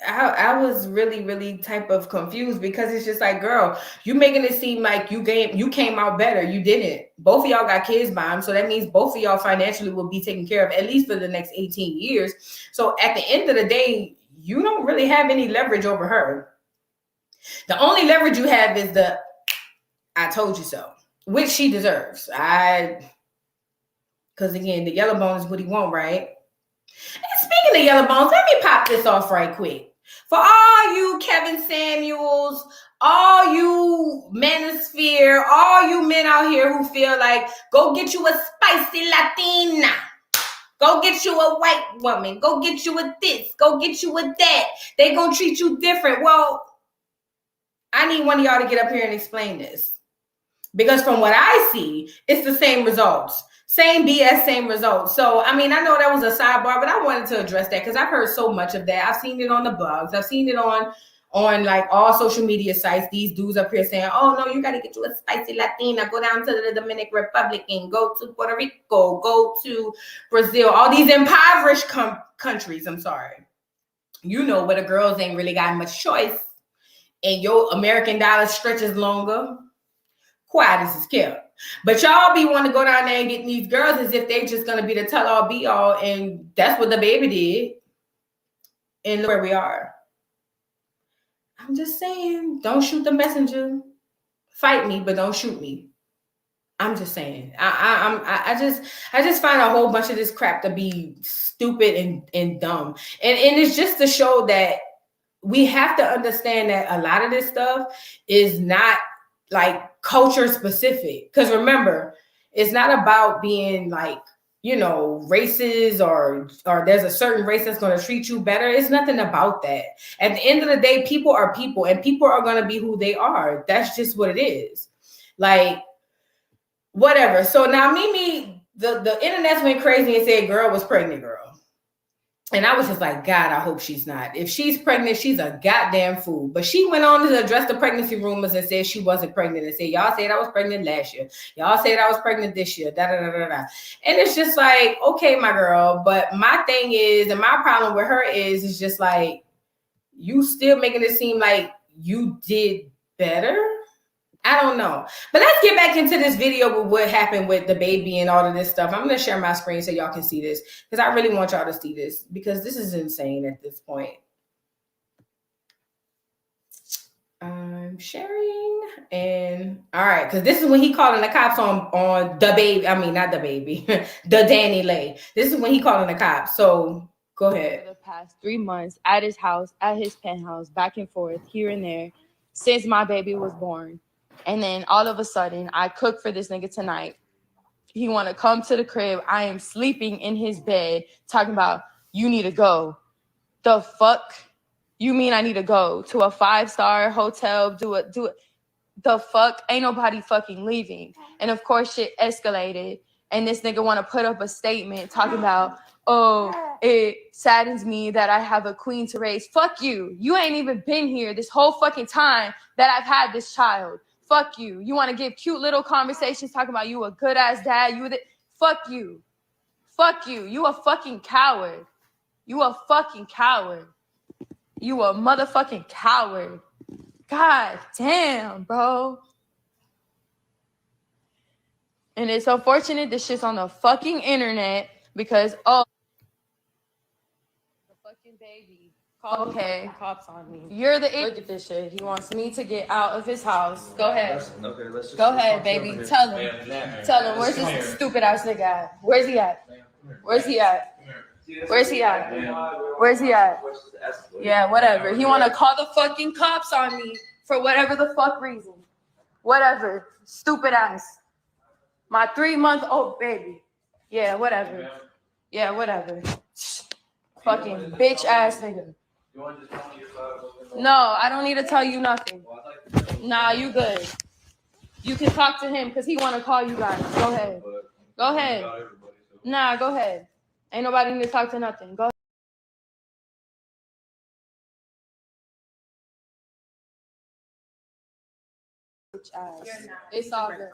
I was really, really type of confused, because it's just like, girl, you making it seem like you came out better. You didn't. Both of y'all got kids by him, so that means both of y'all financially will be taken care of at least for the next 18 years. So at the end of the day, you don't really have any leverage over her. The only leverage you have is the "I told you so," which she deserves. Because again, the yellow bone is what he want, right? And speaking of yellow bones, let me pop this off right quick. For all you Kevin Samuels, all you Manosphere, all you men out here who feel like, go get you a spicy Latina. Go get you a white woman. Go get you a this. Go get you a that. They gonna treat you different. Well, I need one of y'all to get up here and explain this. Because from what I see, it's the same results. Same BS, same results. So, I mean, I know that was a sidebar, but I wanted to address that because I've heard so much of that. I've seen it on the blogs. I've seen it on like all social media sites. These dudes up here saying, oh, no, you got to get you a spicy Latina. Go down to the Dominican Republic and go to Puerto Rico. Go to Brazil. All these impoverished countries, I'm sorry. You know, where the girls ain't really got much choice. And your American dollar stretches longer. Quiet as is kept. But y'all be want to go down there and get these girls as if they just gonna be the tell all be all, and that's what Dababy did. And look where we are. I'm just saying, don't shoot the messenger. Fight me, but don't shoot me. I'm just saying. I just find a whole bunch of this crap to be stupid and dumb. And it's just to show that we have to understand that a lot of this stuff is not like culture specific. Because remember, it's not about being like, you know, races or there's a certain race that's going to treat you better. It's nothing about that. At the end of the day, people are people and people are going to be who they are. That's just what it is. Like, whatever. So now Mimi, the internet went crazy and said girl was pregnant, girl. And I was just like, God, I hope she's not. If she's pregnant, she's a goddamn fool. But she went on to address the pregnancy rumors and said she wasn't pregnant and said, y'all said I was pregnant last year. Y'all said I was pregnant this year. Da, da, da, da, da. And it's just like, okay, my girl. But my thing is, and my problem with her is just like, you still making it seem like you did better. I don't know. But let's get back into this video with what happened with Dababy and all of this stuff. I'm going to share my screen so y'all can see this because I really want y'all to see this because this is insane at this point. I'm sharing and all right, because this is when he calling the cops on Dababy. I mean, not Dababy, the Danileigh. This is when he calling the cops. So go ahead. For the past 3 months at his house, at his penthouse, back and forth, here and there, since my baby was born. And then all of a sudden, I cook for this nigga tonight. He want to come to the crib. I am sleeping in his bed, talking about, you need to go. The fuck? You mean I need to go to a 5-star hotel, do it? The fuck? Ain't nobody fucking leaving. And of course, shit escalated. And this nigga want to put up a statement talking about, oh, it saddens me that I have a queen to raise. Fuck you. You ain't even been here this whole fucking time that I've had this child. Fuck you. You want to give cute little conversations talking about you a good ass dad. Fuck you. Fuck you. You a fucking coward. You a fucking coward. You a motherfucking coward. God damn, bro. And it's unfortunate this shit's on the fucking internet because, oh, the fucking baby. Okay, cops on me. You're the Look at this shit. He wants me to get out of his house. Go ahead. Go ahead, baby. Tell him. Tell him. Where's this stupid ass nigga at? Where's he at? Where's he at? Where's he at? Where's he at? Yeah, whatever. He want to call the fucking cops on me for whatever the fuck reason. Whatever. Stupid ass. My 3-month-old baby. Yeah, whatever. Yeah, whatever. Fucking bitch ass nigga. No, I don't need to tell you nothing. Nah, you good. You can talk to him because he want to call you guys. Go ahead. Go ahead. Nah, go ahead. Ain't nobody need to talk to nothing. Go ahead. It's all good.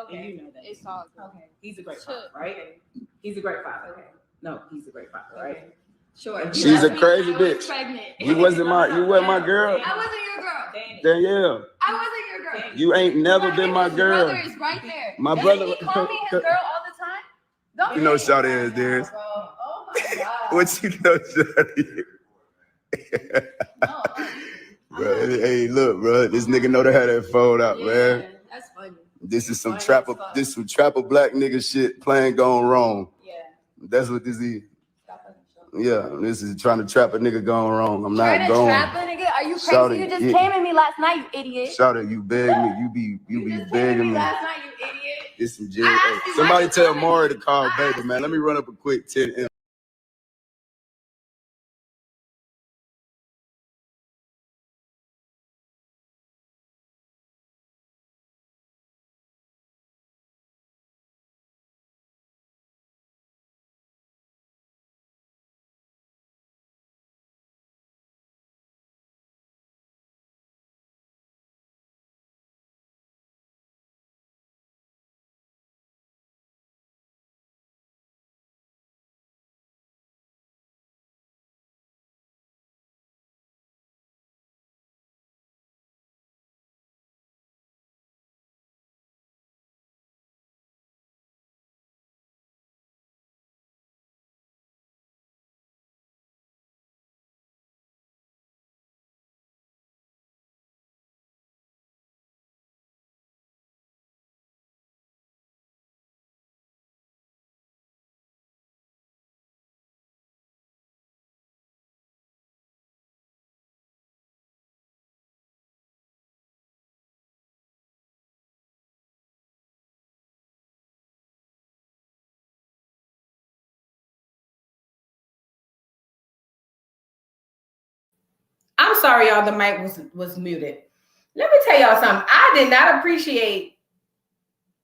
Okay. You know that. It's all good. Okay. He's a great father, right? Okay. He's a great father. Okay. No, he's a great father, right? Okay. Sure. She's a crazy bitch. You wasn't my girl. I wasn't your girl. Danielle. I wasn't your girl. You ain't never been my girl. Brother is right there. My brother. He call me his girl all the time. Don't You know Shawty is there. Oh my god. What you know Shawty is? No. Bro, hey, look, bro. This nigga know to have that phone out, man. That's funny. This is some trapper black nigga shit playing gone wrong. Yeah. That's what this is. Yeah, this is trying to trap a nigga going wrong. I'm not Trying to going. trap a nigga? Are you crazy? Shawty, You just came at me last night, you idiot. Shawty, you beg me. You be just came at begging me me. last night, you idiot. It's some jail. I asked you, Somebody why you tell coming? Maury to call baby, man. Let me run up a quick 10M. sorry, y'all. The mic was muted. Let me tell y'all something. I did not appreciate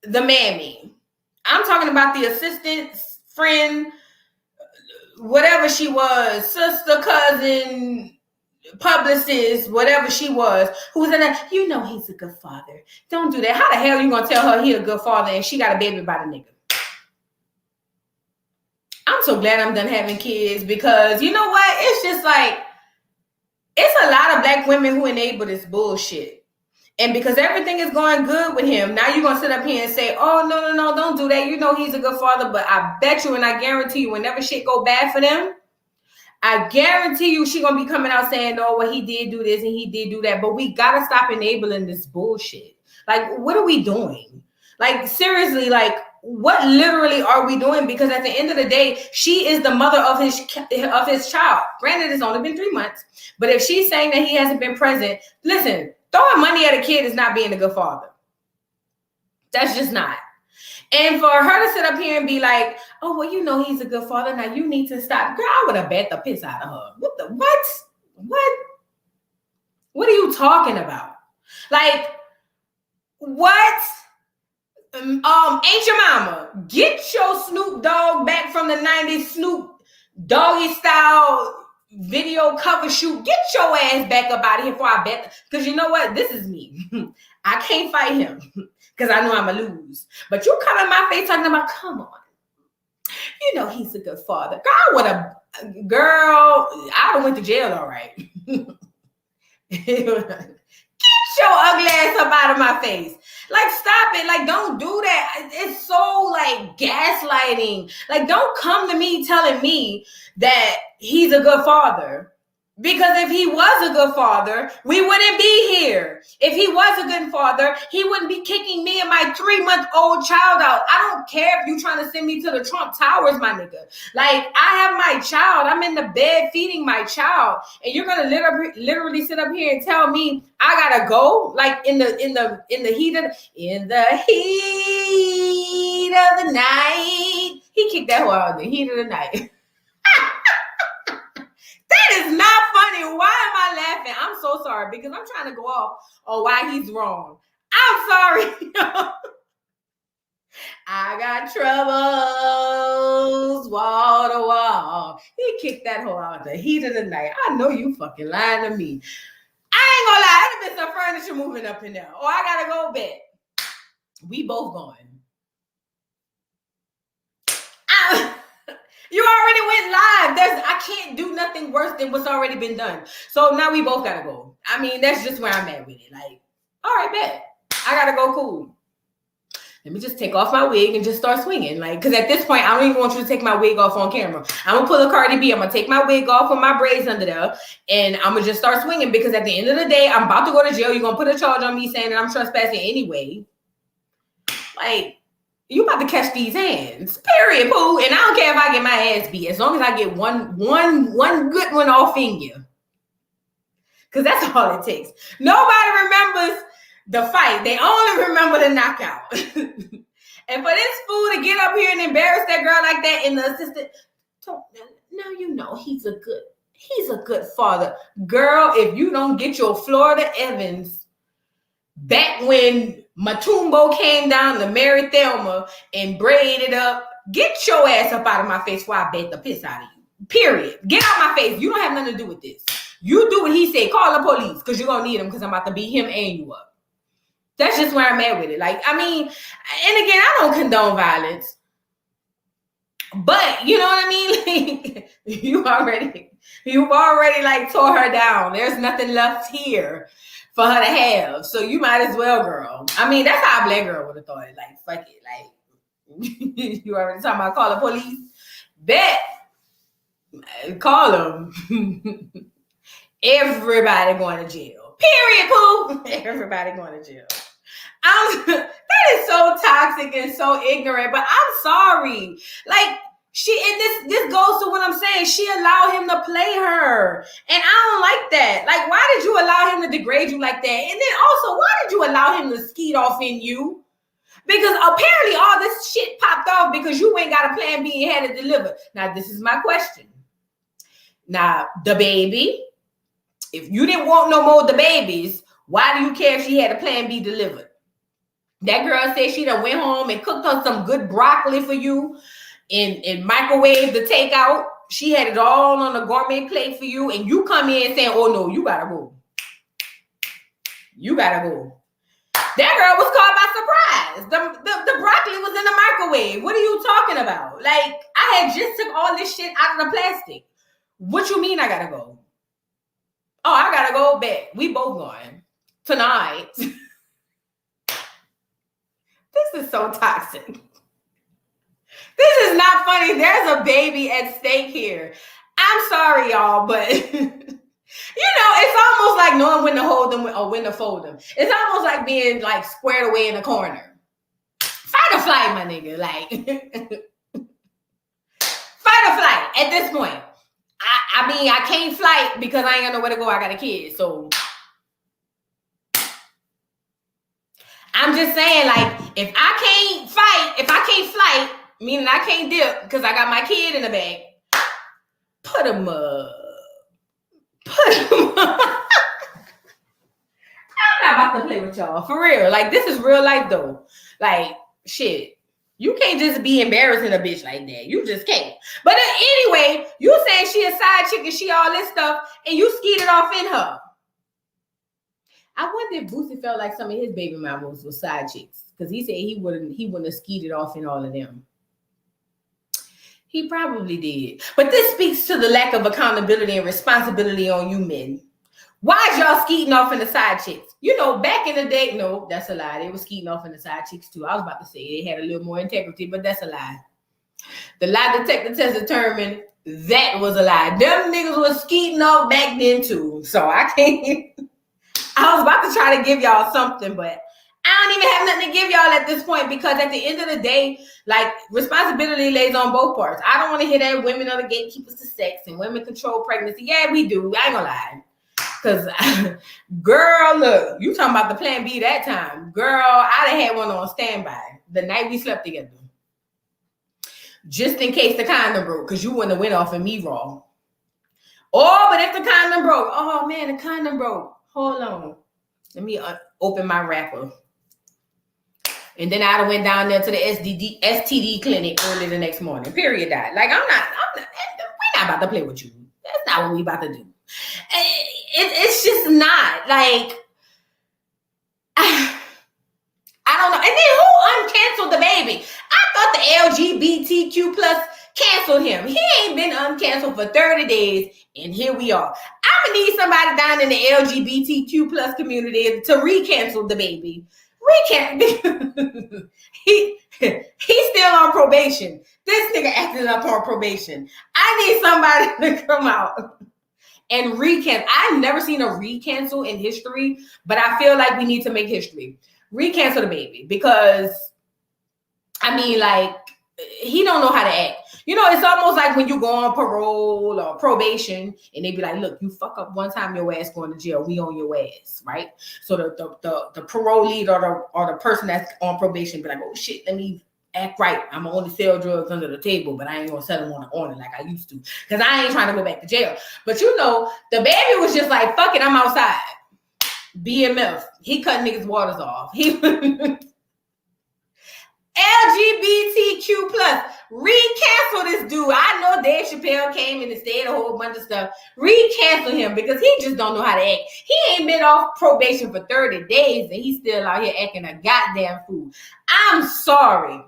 the mammy. I'm talking about the assistant, friend, whatever she was, sister, cousin, publicist, whatever she was, who was in that, you know he's a good father. Don't do that. How the hell you gonna tell her he a good father and she got a baby by the nigga? I'm so glad I'm done having kids because you know what? It's just like, it's a lot of black women who enable this bullshit. And because everything is going good with him, now you're gonna sit up here and say, oh, no, don't do that. You know he's a good father, but I bet you and I guarantee you whenever shit go bad for them, I guarantee you she gonna be coming out saying, oh, well, he did do this and he did do that. But we gotta stop enabling this bullshit. Like, what are we doing? Like, seriously, like, what literally are we doing? Because at the end of the day, she is the mother of his child. Granted, it's only been 3 months, but if she's saying that he hasn't been present, listen, throwing money at a kid is not being a good father. That's just not. And for her to sit up here and be like, oh, well, you know he's a good father. Now you need to stop. Girl, I would have bet the piss out of her. What? What are you talking about? Like, what? Ain't your mama. Get your Snoop Dogg back from the 90s, Snoop Doggy style video cover shoot. Get your ass back up out of here before I bet. Because you know what? This is me. I can't fight him because I know I'm going to lose. But you come in my face talking about, come on. You know he's a good father. Girl, I would have went to jail, all right. Get your ugly ass up out of my face. Like, stop it. Like, don't do that. It's so, like, gaslighting. Like, don't come to me telling me that he's a good father. Because if he was a good father, we wouldn't be here. If he was a good father, he wouldn't be kicking me and my 3-month-old child out. I don't care if you're trying to send me to the Trump Towers, my nigga. Like, I have my child. I'm in the bed feeding my child. And you're going to literally sit up here and tell me I got to go? Like, in the heat of the night. He kicked that whole out in the heat of the night. That is not funny. Why am I laughing? I'm so sorry because I'm trying to go off on why he's wrong. I'm sorry. I got troubles wall to wall. He kicked that whole out in the heat of the night. I know you fucking lying to me. I ain't gonna lie. There's been some furniture moving up in there. Oh, I gotta go bed. We both going. You already went live. I can't do nothing worse than what's already been done. So now we both gotta go. I mean, that's just where I'm at with it. Like, all right, bet. I gotta go, cool. Let me just take off my wig and just start swinging. Like, because at this point, I don't even want you to take my wig off on camera. I'm gonna pull a Cardi B. I'm gonna take my wig off with my braids under there, and I'm gonna just start swinging because at the end of the day, I'm about to go to jail. You're gonna put a charge on me saying that I'm trespassing anyway. Like, you about to catch these hands, period, poo. And I don't care if I get my ass beat, as long as I get one good one off in you. Because that's all it takes. Nobody remembers the fight. They only remember the knockout. And for this fool to get up here and embarrass that girl like that in the assistant, now you know he's a good father. Girl, if you don't get your Florida Evans back when Matumbo came down to Mary Thelma and braided up, get your ass up out of my face before I bet the piss out of you. Period. Get out my face. You don't have nothing to do with this. You do what he said. Call the police because you're going to need him because I'm about to beat him and you up. That's just where I'm at with it. Like, I mean, and again, I don't condone violence. But, you know what I mean? Like, you've already like tore her down. There's nothing left here for her to have. So you might as well, girl. I mean, that's how a black girl would have thought it. Like, fuck it. Like, you already talking about call the police? Bet. Call them. Everybody going to jail. Period, poo. Everybody going to jail. That is so toxic and so ignorant, but I'm sorry. Like, this goes to what I'm saying. She allowed him to play her. And I don't like that. Like, why did you allow him to degrade you like that? And then also, why did you allow him to skeet off in you? Because apparently all this shit popped off because you ain't got a plan B and had to deliver. Now, this is my question. Now, Dababy, If you didn't want no more Dababies, why do you care if she had a Plan B delivered? That girl said she done went home and cooked on some good broccoli for you and microwave the takeout. She had it all on a gourmet plate for you, and you come in saying, oh no, you gotta go. You gotta go. That girl was caught by surprise. The broccoli was in the microwave. What are you talking about? Like, I had just took all this shit out of the plastic. What you mean I gotta go? Oh, I gotta go back. We both going tonight. This is so toxic. This is not funny. There's a baby at stake here. I'm sorry, y'all, but it's almost like knowing when to hold them or when to fold them. It's almost like being like squared away in a corner. Fight or flight, my nigga. Like, fight or flight at this point. I mean, I can't flight because I ain't got nowhere to go. I got a kid. So I'm just saying, like, if I can't flight, meaning I can't dip because I got my kid in the bag, put him up. I'm not about to play with y'all. For real. Like, this is real life, though. Like, shit. You can't just be embarrassing a bitch like that. You just can't. But anyway, you saying she a side chick and she all this stuff, and you skeeted off in her. I wonder if Boosie felt like some of his baby mamas were side chicks, because he said he wouldn't have skeeted off in all of them. He probably did. But this speaks to the lack of accountability and responsibility on you men. Why is y'all skeeting off in the side chicks? Back in the day, no, that's a lie. They were skeeting off in the side chicks too. I was about to say they had a little more integrity, but that's a lie. The lie detector test determined that was a lie. Them niggas was skeeting off back then too. So I can't. I was about to try to give y'all something, but I don't even have nothing to give y'all at this point, because at the end of the day, like, responsibility lays on both parts. I don't want to hear that women are the gatekeepers to sex and women control pregnancy. Yeah, we do. I ain't gonna lie. Because, girl, look, you talking about the Plan B that time. Girl, I done had one on standby the night we slept together. Just in case the condom broke, because you wouldn't have went off of me raw. Oh, but if the condom broke, oh man, the condom broke. Hold on. Let me open my wrapper. And then I went down there to the STD clinic early the next morning. Period. That. Like, we're not about to play with you. That's not what we about to do. It's just not. Like, I don't know. And then who uncanceled Dababy? I thought the LGBTQ plus canceled him. He ain't been uncanceled for 30 days, and here we are. I'm gonna need somebody down in the LGBTQ plus community to recancel Dababy. He's still on probation. This nigga acting up on probation. I need somebody to come out and recancel. I've never seen a recancel in history, but I feel like we need to make history. Recancel Dababy, because I mean, like, he don't know how to act. It's almost like when you go on parole or probation and they be like, look, you fuck up one time, your ass going to jail. We on your ass, right? So the parole lead or the person that's on probation be like, oh shit, let me act right. I'm gonna only sell drugs under the table, but I ain't gonna sell them on the corner like I used to, because I ain't trying to go back to jail. But Dababy was just like, fuck it, I'm outside. BMF. He cut niggas' waters off. He LGBTQ plus. Recancel this dude. I know Dave Chappelle came and said a whole bunch of stuff. Recancel him, because he just don't know how to act. He ain't been off probation for 30 days and he's still out here acting a goddamn fool. I'm sorry.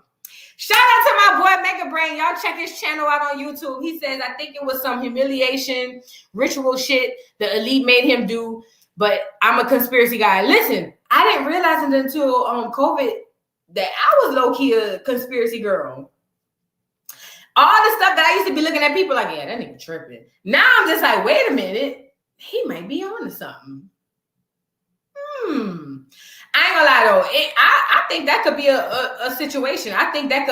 Shout out to my boy Mega Brain. Y'all check his channel out on YouTube. He says, I think it was some humiliation, ritual shit the elite made him do, but I'm a conspiracy guy. Listen, I didn't realize it until COVID that I was low-key a conspiracy girl. All the stuff that I used to be looking at people like, yeah, that nigga tripping. Now I'm just like, wait a minute. He might be on to something. I ain't gonna lie though. I think that could be a situation. I think that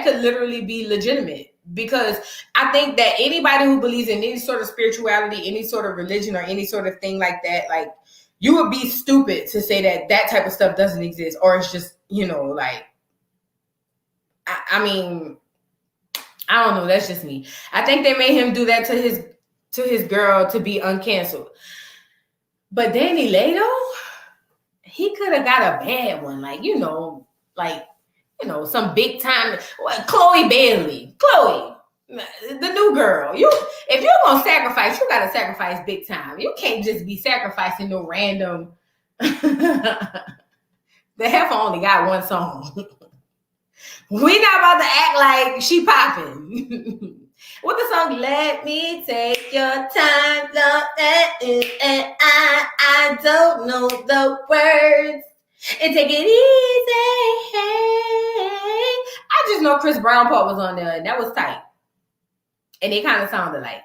could literally be legitimate, because I think that anybody who believes in any sort of spirituality, any sort of religion, or any sort of thing like that, like, you would be stupid to say that type of stuff doesn't exist, or it's just, like, I mean, I don't know. That's just me. I think they made him do that to his girl to be uncanceled. But Danileigh though, he could have got a bad one, some big time. Chloe Bailey, Chloe, the new girl. If you're gonna sacrifice, you gotta sacrifice big time. You can't just be sacrificing no random. The heifer only got one song. We not about to act like she popping. What the song? Let me take your time, love, and I don't know the words. And take it easy. I just know Chris Brown part was on there, and that was tight. And they kind of sounded like.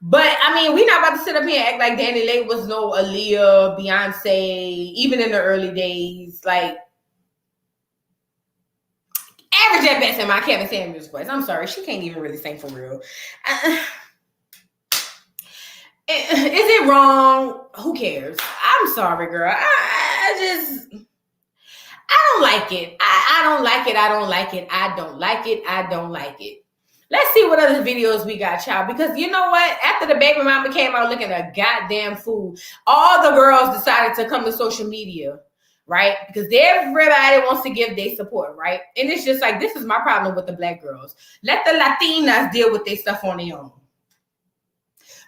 But I mean, we not about to sit up here and act like Danileigh was no Aaliyah, Beyonce, even in the early days. Like, average at best in my Kevin Samuels voice. I'm sorry, she can't even really sing for real. Is it wrong? Who cares? I'm sorry, girl. I don't like it. I don't like it. I don't like it. I don't like it. I don't like it. Let's see what other videos we got, child. Because you know what? After the baby mama came out looking a goddamn fool, all the girls decided to come to social media, right? Because everybody wants to give their support, right? And it's just like, this is my problem with the black girls. Let the Latinas deal with their stuff on their own.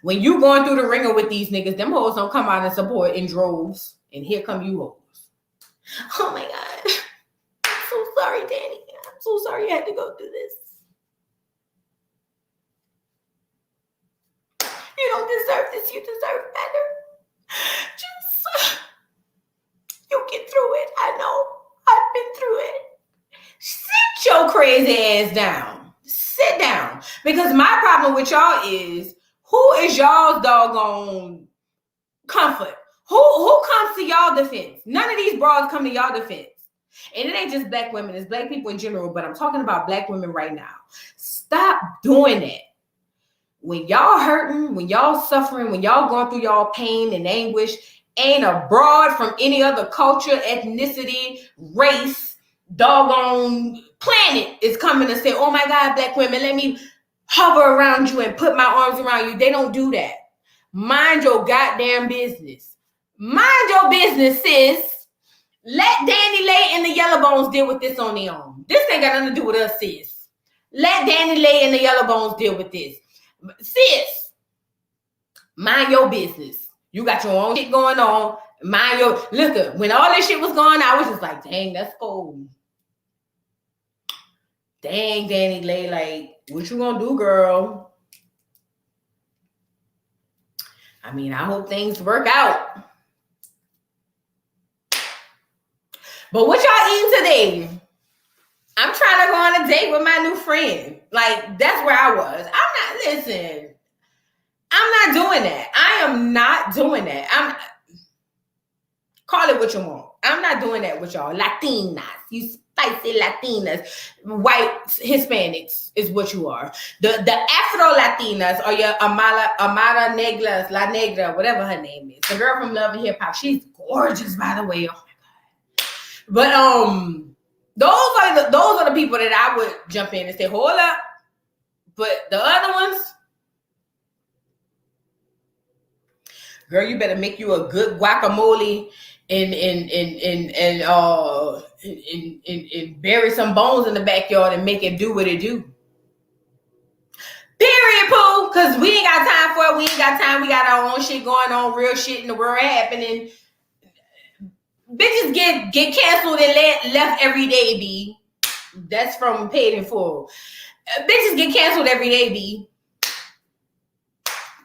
When you going through the ringer with these niggas, them hoes don't come out and support in droves. And here come you hoes. Oh my God. I'm so sorry, Danny. I'm so sorry you had to go through this. You don't deserve this. You deserve better. Just, you get through it. I know. I've been through it. Sit your crazy ass down. Sit down. Because my problem with y'all is, who is y'all's doggone comfort? Who comes to y'all defense? None of these broads come to y'all defense. And it ain't just black women. It's black people in general. But I'm talking about black women right now. Stop doing that. When y'all hurting, when y'all suffering, when y'all going through y'all pain and anguish, ain't a broad from any other culture, ethnicity, race, doggone planet is coming to say, oh my God, black women, let me hover around you and put my arms around you. They don't do that. Mind your goddamn business. Mind your business, sis. Let Danileigh and the Yellow Bones deal with this on their own. This ain't got nothing to do with us, sis. Let Danileigh and the Yellow Bones deal with this. Sis, mind your business. You got your own shit going on. Mind your, look, when all this shit was going on, I was just like, dang, that's cold. Dang, Danileigh, like, what you gonna do, girl? I mean, I hope things work out. But what y'all eating today? I'm trying to go on a date with my new friend. Like, that's where I was. I'm not doing that. I am not doing that. Call it what you want. I'm not doing that with y'all. Latinas. You spicy Latinas. White Hispanics is what you are. The Afro Latinas or your Amara Negras, La Negra, whatever her name is. The girl from Love and Hip Hop. She's gorgeous, by the way. Oh my God. But those are the people that I would jump in and say, hold up. But the other ones, girl, you better make you a good guacamole and bury some bones in the backyard and make it do what it do. Period, Pooh. Because we ain't got time for it. We ain't got time. We got our own shit going on, real shit in the world happening. Bitches get canceled and left every day, B. That's from Paid in Full. Bitches get canceled every day, B.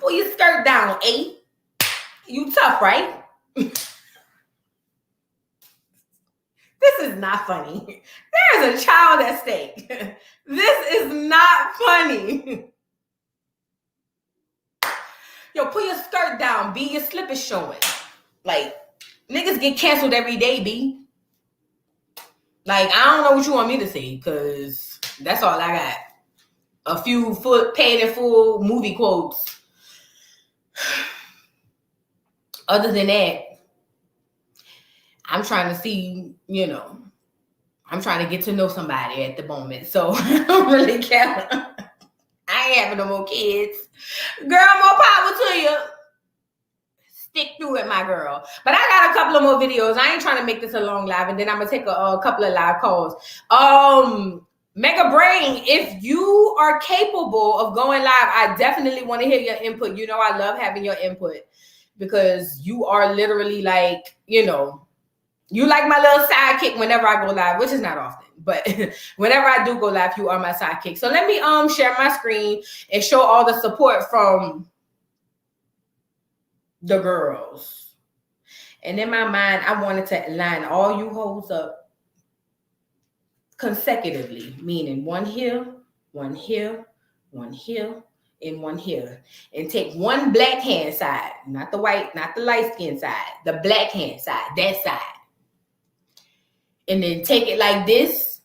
Pull your skirt down, A. You tough, right? This is not funny. There is a child at stake. This is not funny. Yo, pull your skirt down, B. Your slip is showing. Like, niggas get canceled every day, B. Like, I don't know what you want me to say, because that's all I got. A few Paid in Full movie quotes. Other than that, I'm trying to see, I'm trying to get to know somebody at the moment. So I don't really care. I ain't having no more kids. Girl, more power to you. stick through it, my girl. But I got a couple of more videos. I ain't trying to make this a long live, and then I'm gonna take a couple of live calls. Mega Brain, if you are capable of going live, I definitely want to hear your input. You know, I love having your input because you are literally like, you know, you like my little sidekick whenever I go live, which is not often, but whenever I do go live, you are my sidekick. So let me share my screen and show all the support from the girls. And in my mind, I wanted to line all you hoes up consecutively, meaning one here, one here, one here, and one here. And take one black hand side, not the white, not the light skin side, the black hand side, that side. And then take it like this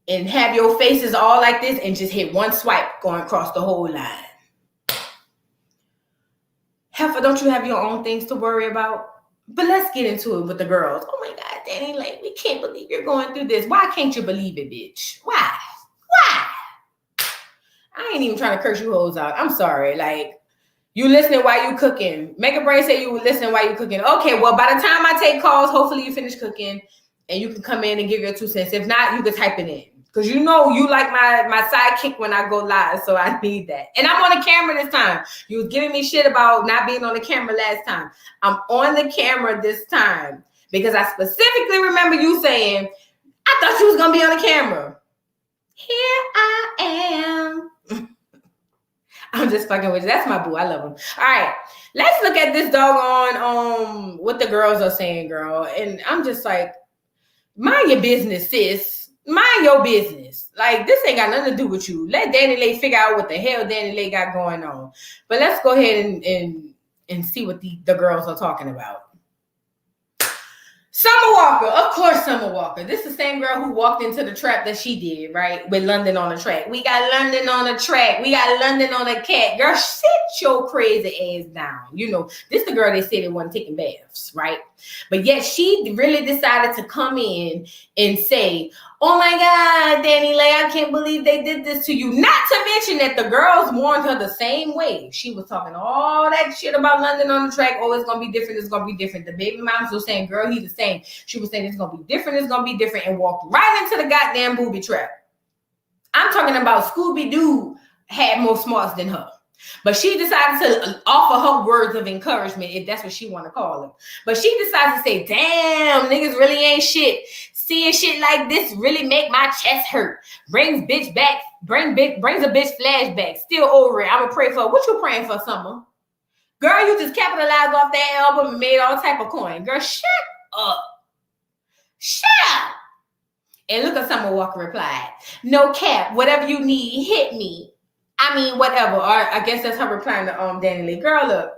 and have your faces all like this and just hit one swipe going across the whole line. Heifer, don't you have your own things to worry about? But let's get into it with the girls. Oh my God, Danileigh, we can't believe you're going through this. Why can't you believe it, bitch? Why? Why? I ain't even trying to curse you hoes out. I'm sorry. Like, you listening while you cooking. Mega Brain said you were listening while you cooking. Okay, well, by the time I take calls, hopefully you finish cooking and you can come in and give your 2 cents. If not, you can type it in. Because you know you like my sidekick when I go live, so I need that. And I'm on the camera this time. You was giving me shit about not being on the camera last time. I'm on the camera this time because I specifically remember you saying, I thought you was going to be on the camera. Here I am. I'm just fucking with you. That's my boo. I love him. All right. Let's look at this doggone what the girls are saying, girl. And I'm just like, mind your business, sis. Mind your business. Like, this ain't got nothing to do with you. Let Danileigh figure out what the hell Danileigh got going on. But let's go ahead and see what the girls are talking about. Summer Walker, of course, Summer Walker. This is the same girl who walked into the trap that she did, right? With London on the track. We got London on the track. We got London on the cat. Girl, sit your crazy ass down. You know, this is the girl they said it wasn't taking baths, right? But yet she really decided to come in and say, oh my God, Danileigh, I can't believe they did this to you. Not to mention that the girls warned her the same way. She was talking all that shit about London on the track. Oh, it's going to be different. It's going to be different. The baby moms were saying, girl, he's the same. She was saying it's going to be different. It's going to be different, and walked right into the goddamn booby trap. I'm talking about Scooby-Doo had more smarts than her. But she decided to offer her words of encouragement, if that's what she want to call them. But she decided to say, damn, niggas really ain't shit. Seeing shit like this really make my chest hurt. Brings a bitch flashback. Still over it. I'ma pray for. What you praying for, Summer? Girl, you just capitalized off that album and made all type of coin. Girl, shut up. Shut up. And look at Summer Walker replied, no cap, whatever you need, hit me. I mean, whatever. Or I guess that's her replying to Danileigh. Girl, look.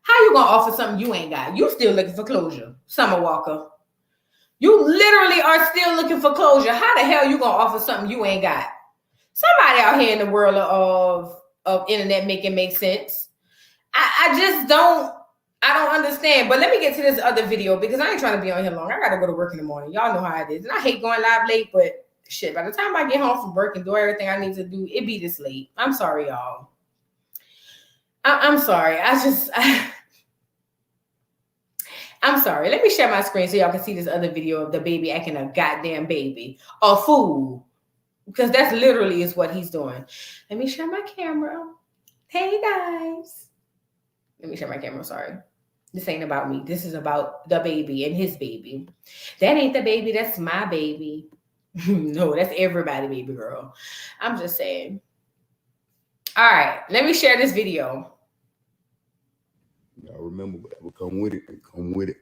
How you gonna offer something you ain't got? You still looking for closure, Summer Walker. You literally are still looking for closure. How the hell you gonna offer something you ain't got? Somebody out here in the world of internet make it make sense. I just don't understand. But let me get to this other video because I ain't trying to be on here long. I gotta go to work in the morning. Y'all know how it is. And I hate going live late, but shit, by the time I get home from work and do everything I need to do, it be this late. I'm sorry, y'all. I'm sorry. I'm sorry. Let me share my screen so y'all can see this other video of the baby acting a goddamn baby. A fool. Because that's literally is what he's doing. Let me share my camera. Hey, guys. Let me share my camera. Sorry. This ain't about me. This is about the baby and his baby. That ain't the baby. That's my baby. No, that's everybody, baby girl. I'm just saying. All right. Let me share this video. Y'all remember whatever come with it. Come with it.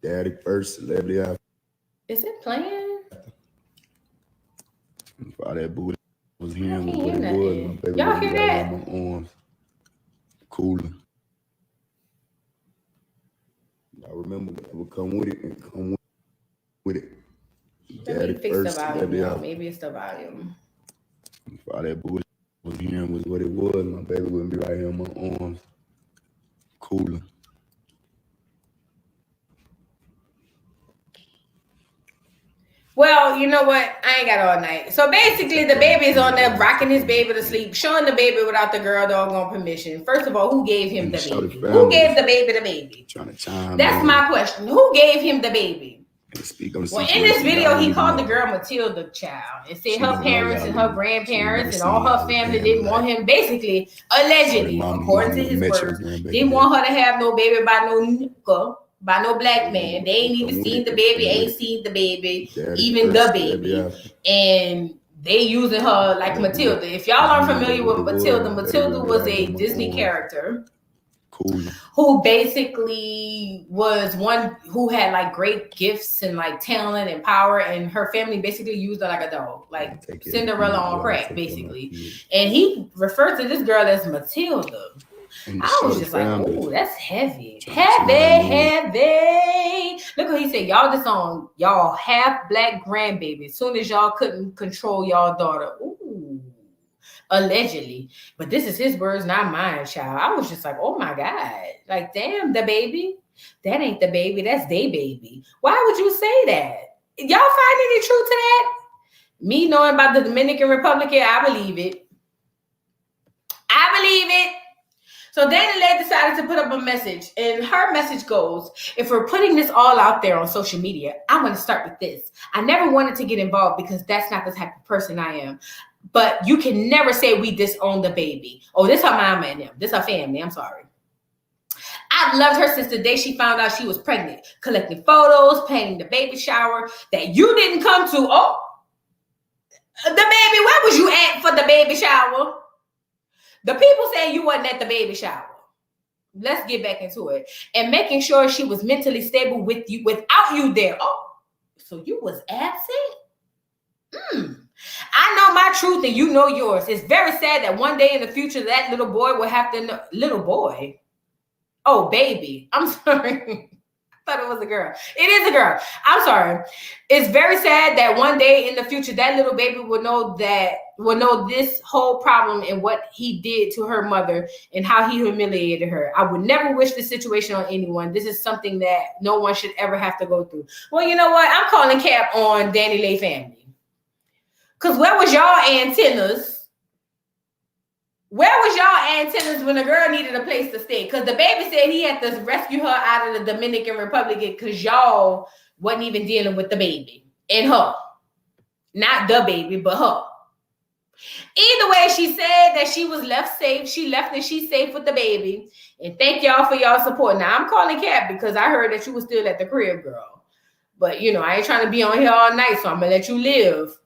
Daddy first, celebrity after. Is it playing? All that booty was hearing I what can't it hear was. nothing. My baby Y'all was hear right that? on my arms. Cooling. Y'all remember whatever come with it and come with it. Let Daddy me fix the first, volume, celebrity y'all. after. Maybe it's the volume. All that booty was hearing was what it was. My baby wouldn't be right here on my arms. Cooling. Well, you know what? I ain't got all night. So basically, the baby is on there rocking his baby to sleep, showing the baby without the girl doggone permission. First of all, who gave him the baby? Who gave the baby the baby? Trying to chime That's in my question. Who gave him the baby? and speak on the Well, in situation this video, y'all he need to called the know. girl Matilda child and said She her don't know parents y'all and her live- grandparents she and never all her seen y'all family damn didn't want life. him, basically, allegedly, Mama according to never his met your words, grandbaby didn't yet. want her to have no baby by no nigga, by no black man. They ain't even Come with seen it, the baby, come with ain't it. seen the baby, Daddy even first, the baby baby. after. And they using her like Matilda. If y'all aren't familiar with Matilda, Matilda was a Disney character Cool. who basically was one who had like great gifts and like talent and power, and her family basically used her like a dog, like Cinderella on crack, basically. And he referred to this girl as Matilda. I was just like, oh, that's heavy. Heavy. Look what he said. Y'all this on y'all half black grandbaby. As soon as y'all couldn't control y'all daughter. Ooh. Allegedly. But this is his words, not mine, child. I was just like, oh my God. Like, damn, the baby. That ain't the baby. That's they baby. Why would you say that? Y'all find any truth to that? Me knowing about the Dominican Republic, I believe it. I believe it. So Danileigh decided to put up a message, and her message goes, if we're putting this all out there on social media, I'm going to start with this. I never wanted to get involved because that's not the type of person I am. But you can never say we disown the baby. Oh, this her mama and them. This her family. I'm sorry. I've loved her since the day she found out she was pregnant, collecting photos, planning the baby shower that you didn't come to. Oh, the baby, where was you at for the baby shower? The people saying you wasn't at the baby shower. Let's get back into it. And making sure she was mentally stable with you, without you there. Oh, so you was absent? I know my truth and you know yours. It's very sad that one day in the future that little boy will have to know. Little boy? Oh, baby. I'm sorry. I thought it was a girl. It is a girl. I'm sorry. It's very sad that one day in the future that little baby will know this whole problem and what he did to her mother and how he humiliated her. I would never wish this situation on anyone. This is something that no one should ever have to go through. Well, you know what? I'm calling cap on Danileigh family. Because where was y'all antennas? Where was y'all antennas when the girl needed a place to stay? Because the baby said he had to rescue her out of the Dominican Republic because y'all wasn't even dealing with the baby and her. Not the baby, but her. Either way, she said that she was left safe. She left and she's safe with the baby. And thank y'all for y'all support. Now, I'm calling Cap because I heard that you were still at the crib, girl. But, you know, I ain't trying to be on here all night, so I'm going to let you live.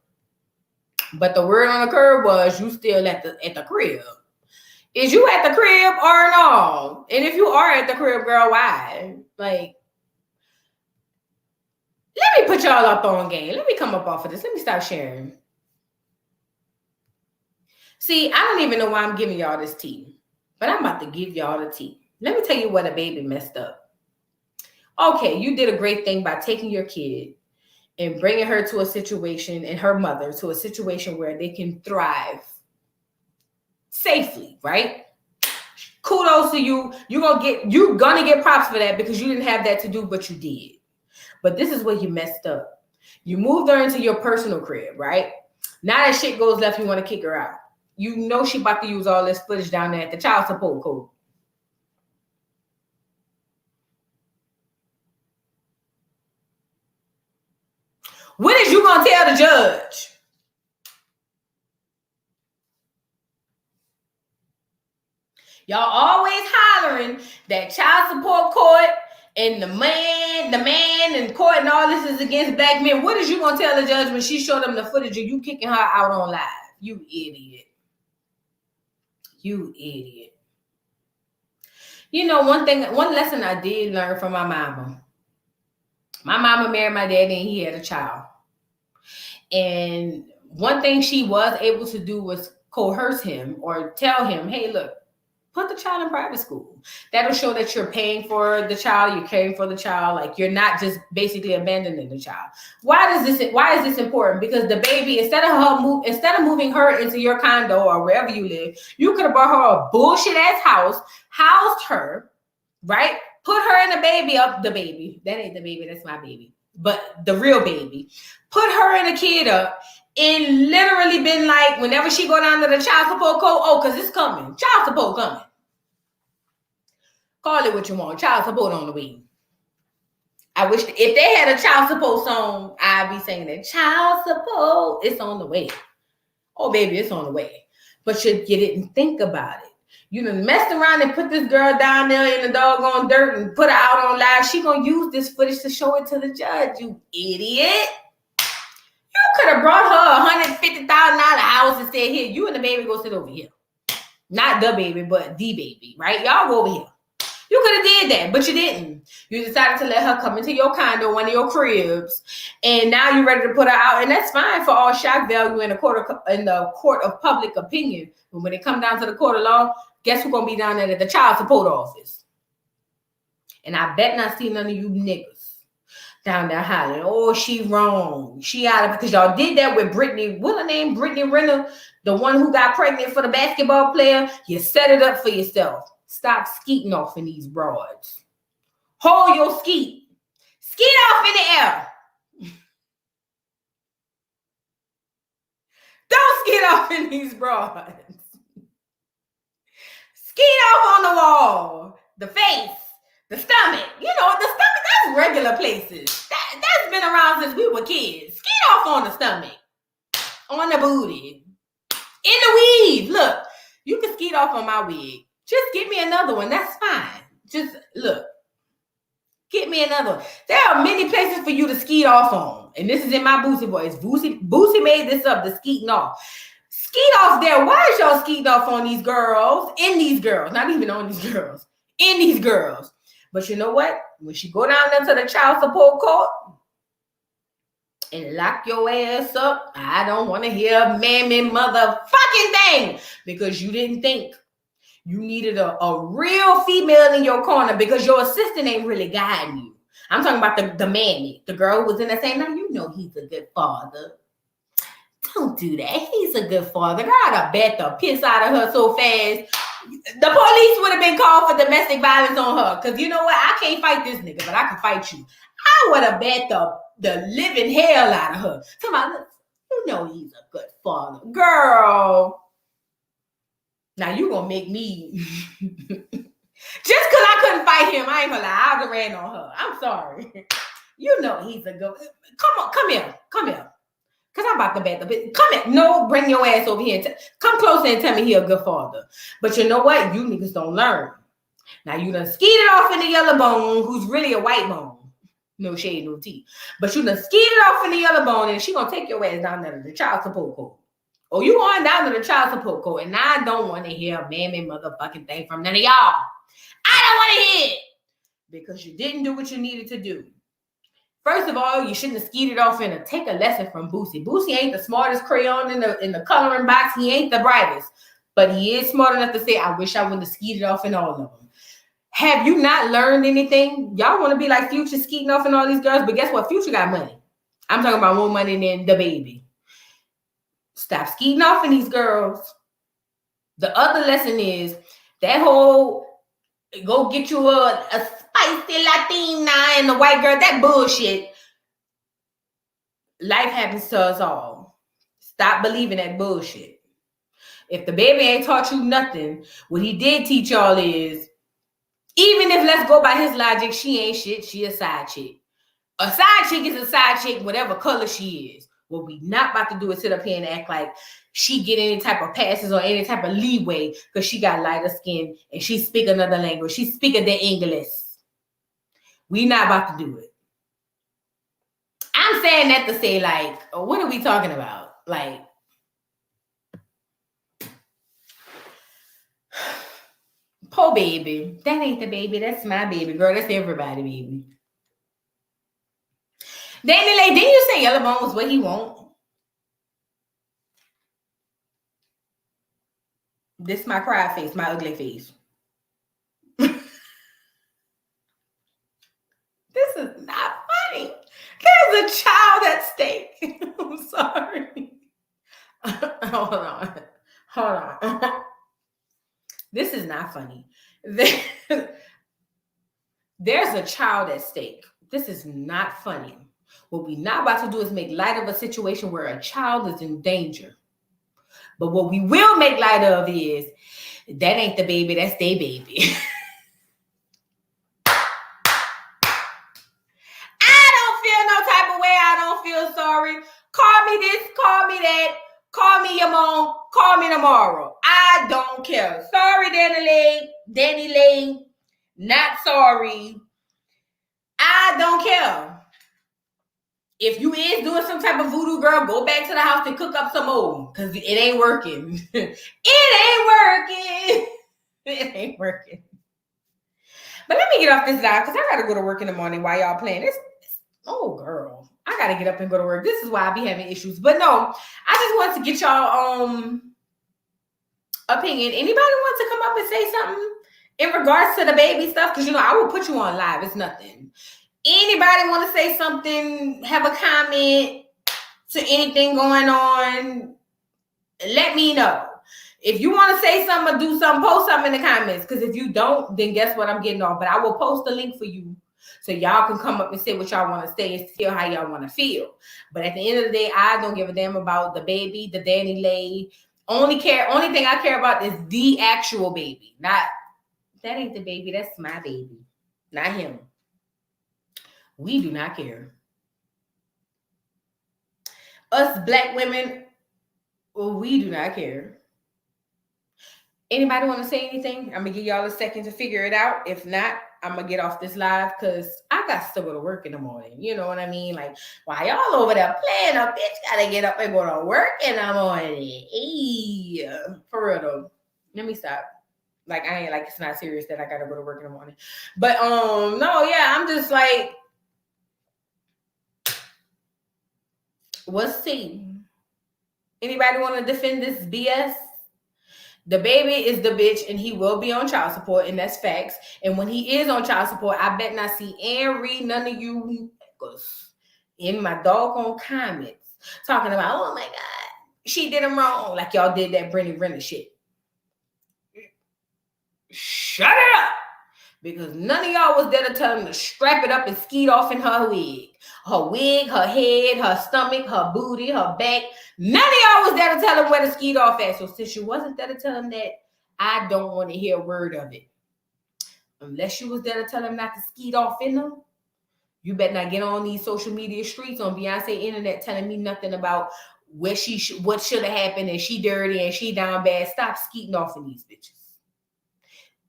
But the word on the curb was you still at the crib. Is you at the crib or no? And if you are at the crib, girl, why? Like, let me put y'all up on game. Let me come up off of this. Let me stop sharing. See, I don't even know why I'm giving y'all this tea, but I'm about to give y'all the tea. Let me tell you what a baby messed up. Okay, you did a great thing by taking your kid and bringing her to a situation and her mother to a situation where they can thrive safely, right? Kudos to you. You're gonna get props for that because you didn't have that to do, but you did. But this is where you messed up. You moved her into your personal crib, right? Now that shit goes left, you want to kick her out. You know she about to use all this footage down there at the child support code. When is you gonna tell the judge? Y'all always hollering that child support court and the man in court and all this is against black men. What is you gonna tell the judge when she showed them the footage of you kicking her out on live? You idiot. You idiot. You know, one lesson I did learn from my mama. My mama married my daddy and he had a child. And one thing she was able to do was coerce him or tell him, hey, look, put the child in private school. That'll show that you're paying for the child, you're caring for the child, like you're not just basically abandoning the child. Why is this important? Because the baby, instead of moving her into your condo or wherever you live, you could have bought her a bullshit ass house, housed her, right? Put her and the baby up. The baby. That ain't the baby, that's my baby. but the real baby, put her and a kid up, and literally been like, whenever she go down to the child support code, oh, because it's coming. Child support coming. Call it what you want. Child support on the way. I wish if they had a child support song, I'd be saying that child support, it's on the way. Oh, baby, it's on the way. But you didn't think about it. You done messed around and put this girl down there in the doggone dirt and put her out on live. She gonna use this footage to show it to the judge, you idiot. You could have brought her $150,000 house and said, here, you and the baby go sit over here. Not the baby, but the baby, right? Y'all go over here. You could have did that, but you didn't. You decided to let her come into your condo, one of your cribs, and now you're ready to put her out, and that's fine for all shock value in the court of public opinion. But when it comes down to the court of law, guess who's gonna be down there at the child support office? And I bet not see none of you niggas down there hollering, oh, she wrong. She out of, because y'all did that with Brittany, what's her name? Brittany Renner, the one who got pregnant for the basketball player. You set it up for yourself. Stop skeeting off in these broads. Hold your skeet. Skeet off in the air. Don't skeet off in these broads. Skeet off on the wall, the face, the stomach. You know, the stomach, that's regular places. That's been around since we were kids. Skeet off on the stomach, on the booty, in the weave. Look, you can skeet off on my wig. Just give me another one. That's fine. Just look. Get me another one. There are many places for you to skeet off on. And this is in my Boosie voice. Boosie made this up, the skeeting off. Skeet off there. Why is y'all skeeting off on these girls? In these girls. Not even on these girls. In these girls. But you know what? When she go down there to the child support court and lock your ass up, I don't want to hear a mammy motherfucking thing. Because you didn't think. You needed a real female in your corner because your assistant ain't really guiding you. I'm talking about the mammy, the girl who was in the same night. You know he's a good father. Don't do that. He's a good father. Girl, I'd have bet the piss out of her so fast. The police would have been called for domestic violence on her. Because you know what? I can't fight this nigga, but I can fight you. I would have bet the living hell out of her. Somebody, you know he's a good father. Girl. Now you gonna make me just because I couldn't fight him, I ain't gonna lie, I would have ran on her. I'm sorry. You know he's a good. Come here. Cause I'm about to bet the bit. Come here. No, bring your ass over here. Come closer and tell me he a good father. But you know what? You niggas don't learn. Now you done skeeted off in the yellow bone, who's really a white bone. No shade, no tea. But you done skeeted off in the yellow bone, and she gonna take your ass down there to the child support court. Oh, you going down to the child support court, and I don't want to hear a mammy motherfucking thing from none of y'all. I don't want to hear it because you didn't do what you needed to do. First of all, you shouldn't have skeeted off in take a lesson from Boosie. Boosie ain't the smartest crayon in the coloring box. He ain't the brightest, but he is smart enough to say, I wish I wouldn't have skeeted off in all of them. Have you not learned anything? Y'all want to be like Future skeeting off in all these girls, but guess what? Future got money. I'm talking about more money than Dababy. Stop skeeting off in these girls. The other lesson is that whole go get you a spicy Latina and a white girl, that bullshit. Life happens to us all. Stop believing that bullshit. If the baby ain't taught you nothing, what he did teach y'all is, even if let's go by his logic, she ain't shit, she a side chick. A side chick is a side chick, whatever color she is. What we not about to do is sit up here and act like she get any type of passes or any type of leeway because she got lighter skin and she speak another language. She speaking the English. We not about to do it. I'm saying that to say, like, what are we talking about? Like, poor baby. That ain't the baby. That's my baby, girl. That's everybody, baby. Danileigh, didn't you say yellow bone was what he want? This my cry face, my ugly face. This is not funny. There's a child at stake. I'm sorry. Hold on. This is not funny. There's a child at stake. This is not funny. What we not about to do is make light of a situation where a child is in danger. But what we will make light of is that ain't the baby, that's their baby. I don't feel no type of way. I don't feel sorry. Call me this, call me that, call me your mom, call me tomorrow. I don't care. Sorry, Danileigh, not sorry. I don't care. If you is doing some type of voodoo, girl, go back to the house and cook up some more, because it ain't working. It ain't working. It ain't working. But let me get off this live because I got to go to work in the morning while y'all playing this. Oh, girl. I got to get up and go to work. This is why I be having issues. But no, I just want to get y'all opinion. Anybody want to come up and say something in regards to the baby stuff? Because, I will put you on live. It's nothing. Anybody want to say something, have a comment to anything going on, let me know. If you want to say something or do something, post something in the comments. Because if you don't, then guess what? I'm getting off. But I will post a link for you so y'all can come up and say what y'all want to say and feel how y'all want to feel. But at the end of the day, I don't give a damn about the baby, the Danileigh. Only thing I care about is the actual baby. Not, that ain't the baby. That's my baby. Not him. We do not care. Us black women, well, we do not care. Anybody want to say anything? I'm going to give y'all a second to figure it out. If not, I'm going to get off this live because I got to go to work in the morning. You know what I mean? Like, while y'all over there playing, a bitch got to get up and go to work in the morning. Hey, for real though. Let me stop. Like, I ain't like, it's not serious that I got to go to work in the morning. But, no, yeah, I'm just like, what's see? Anybody want to defend this BS? The baby is the bitch and he will be on child support, and that's facts. And when he is on child support, I bet not see and read none of you in my doggone comments talking about, oh my God, she did him wrong. Like y'all did that Brittany Renner shit. Shut it up. Because none of y'all was there to tell him to strap it up and skeet off in her wig. Her wig, her head, her stomach, her booty, her back. None of y'all was there to tell him where to skeet off at. So since you wasn't there to tell him that, I don't want to hear a word of it. Unless you was there to tell him not to skeet off in them, you better not get on these social media streets on Beyonce internet telling me nothing about what should have happened and she dirty and she down bad. Stop skeeting off in these bitches.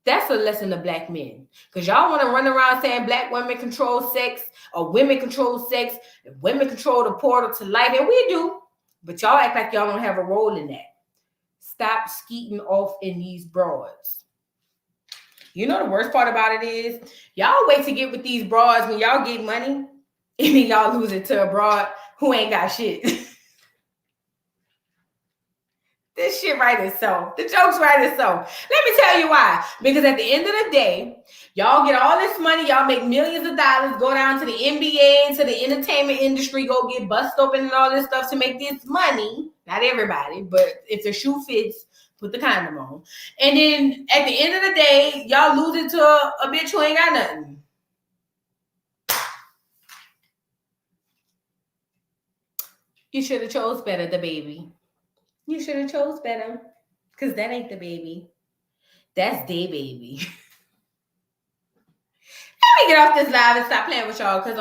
That's a lesson to black men. Because y'all want to run around saying black women control sex or women control sex and women control the portal to life. And we do. But y'all act like y'all don't have a role in that. Stop skeeting off in these broads. You know the worst part about it is y'all wait to get with these broads when y'all get money and then y'all lose it to a broad who ain't got shit. This shit right itself. The joke's right itself. Let me tell you why. Because at the end of the day, y'all get all this money. Y'all make millions of dollars. Go down to the NBA and to the entertainment industry. Go get bust open and all this stuff to make this money. Not everybody, but if the shoe fits, put the condom on. And then at the end of the day, y'all lose it to a bitch who ain't got nothing. You should have chose better, the baby. You should have chose better. Because that ain't the baby. That's their baby. Let me get off this live and stop playing with y'all. Because,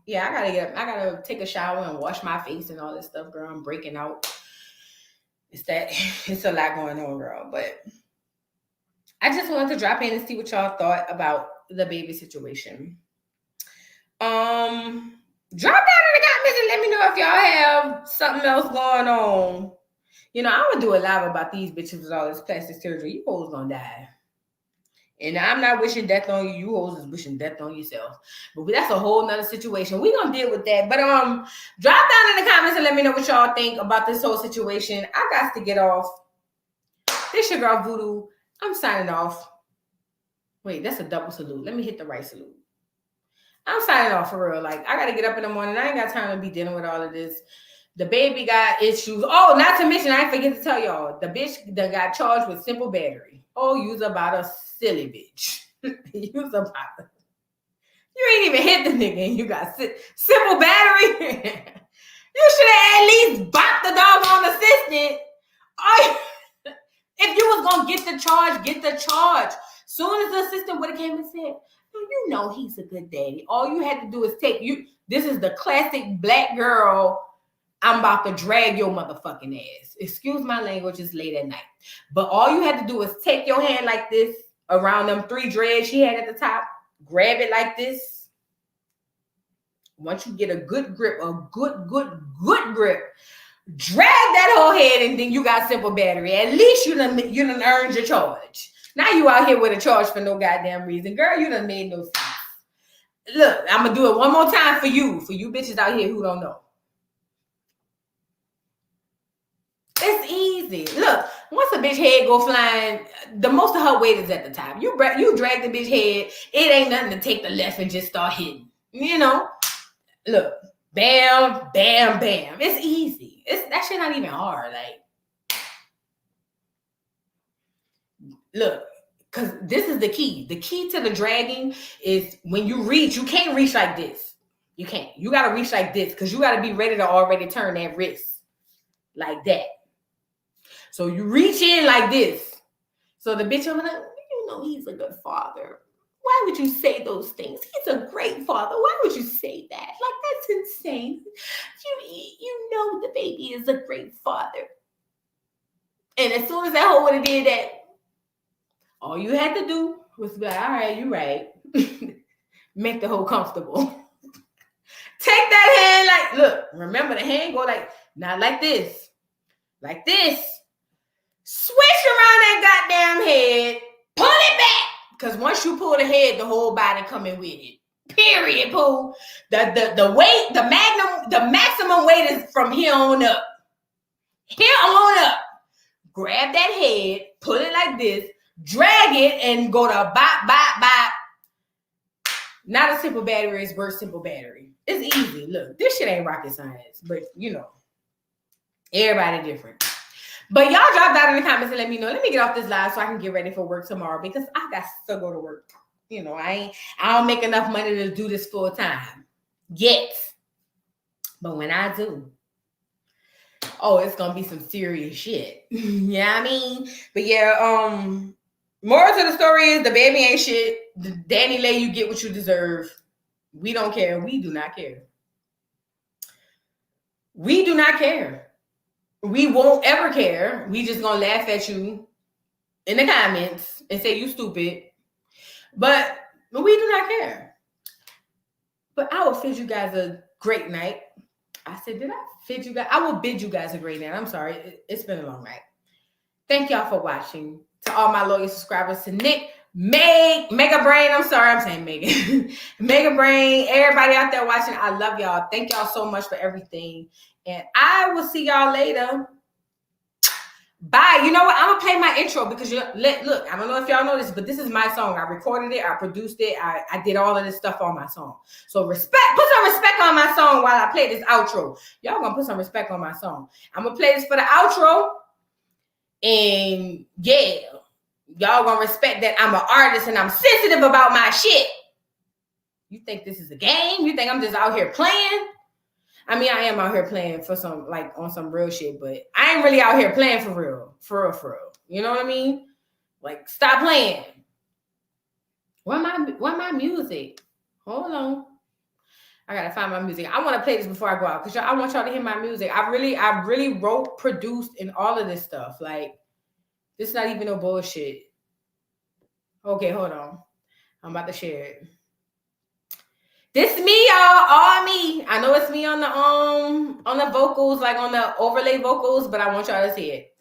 yeah, I gotta get up. I gotta take a shower and wash my face and all this stuff, girl. I'm breaking out. It's a lot going on, girl. But I just wanted to drop in and see what y'all thought about the baby situation. Drop down in the comments and let me know if y'all have something else going on. You know, I would do a live about these bitches with all this plastic surgery. You hoes gonna die. And I'm not wishing death on you. You hoes is wishing death on yourself. But that's a whole nother situation. We're gonna deal with that. But drop down in the comments and let me know what y'all think about this whole situation. I got to get off. This your girl Voodoo. I'm signing off. Wait, that's a double salute. Let me hit the right salute. I'm signing off for real. Like, I gotta get up in the morning. I ain't got time to be dealing with all of this. The baby got issues. Oh, not to mention, I forget to tell y'all, the bitch that got charged with simple battery. Oh, you's about a silly bitch. You's about You ain't even hit the nigga and you got simple battery. You should have at least bopped the dog on assistant. If you was gonna get the charge, get the charge. Soon as the assistant would have came and said, you know he's a good daddy. All you had to do is take you. This is the classic black girl. I'm about to drag your motherfucking ass. Excuse my language, it's late at night. But all you had to do is take your hand like this around them 3 dreads she had at the top, grab it like this. Once you get a good grip, a good grip, drag that whole head, and then you got simple battery. At least you done earned your charge. Now you out here with a charge for no goddamn reason. Girl, you done made no sense. Look, I'm gonna do it one more time for you bitches out here who don't know. It's easy. Look, once a bitch head go flying, the most of her weight is at the top. You drag the bitch head, it ain't nothing to take the left and just start hitting. You know? Look, bam, bam, bam. It's easy. That shit not even hard. Like, look, because this is the key. The key to the dragging is when you reach, you can't reach like this. You can't. You got to reach like this because you got to be ready to already turn that wrist like that. So you reach in like this. So the bitch, I'm like, you know, he's a good father. Why would you say those things? He's a great father. Why would you say that? Like, that's insane. You know the baby is a great father. And as soon as that hoe would have did that, all you had to do was be like, all right, you right. Make the hoe comfortable. Take that hand like, look, remember the hand go like, not like this. Like this. Switch around that goddamn head. Pull it back. Because once you pull the head, the whole body coming with it. Period, Pooh. The weight, the maximum weight is from here on up. Here on up. Grab that head, pull it like this, drag it, and go to bop, bop, bop. Not a simple battery, it's verse simple battery. It's easy. Look, this shit ain't rocket science, but you know, everybody different. But y'all drop down in the comments and let me know. Let me get off this live so I can get ready for work tomorrow because I got to go to work. You know, I don't make enough money to do this full time yet. But when I do, oh, it's gonna be some serious shit. Yeah, I mean, but yeah, moral to the story is the baby ain't shit. The Danileigh, you get what you deserve. We don't care. We do not care. We do not care. We won't ever care. We just gonna laugh at you in the comments and say you stupid. But we do not care. But I will bid you guys a great night. I said, did I bid you guys? I will bid you guys a great night. I'm sorry. It's been a long night. Thank y'all for watching. To all my loyal subscribers, to Nick, Mega Brain. I'm sorry, I'm saying Megan. Mega Brain, everybody out there watching, I love y'all. Thank y'all so much for everything. And I will see y'all later. Bye. You know what? I'm going to play my intro because look, I don't know if y'all know this, but this is my song. I recorded it. I produced it. I did all of this stuff on my song. So put some respect on my song while I play this outro. Y'all going to put some respect on my song. I'm going to play this for the outro. And yeah, y'all gonna respect that I'm an artist and I'm sensitive about my shit. You think this is a game? You think I'm just out here playing? I mean, I am out here playing for some, like, on some real shit, but I ain't really out here playing for real. For real. You know what I mean? Like, stop playing. Where my music? Hold on. I gotta find my music. I want to play this before I go out because I want y'all to hear my music. I really wrote, produced, and all of this stuff. Like, this is not even no bullshit. Okay, hold on. I'm about to share it. This is me, y'all. All me. I know it's me on the vocals, like on the overlay vocals, but I want y'all to see it.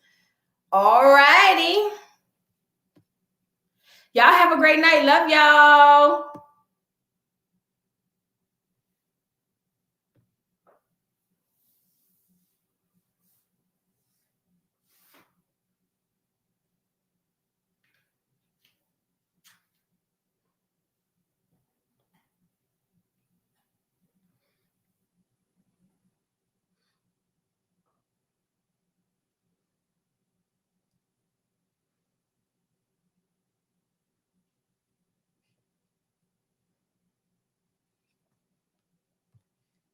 Alrighty. Y'all have a great night. Love y'all.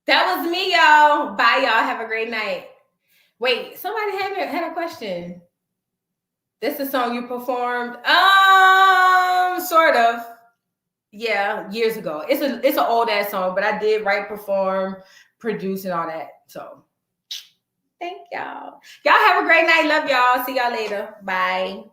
That was me, y'all. Bye, y'all. Have a great night. Wait, somebody had a question. This is a song you performed? Sort of. Yeah, years ago. It's an old ass song, but I did write, perform, produce, and all that. So thank y'all. Y'all have a great night. Love y'all. See y'all later. Bye.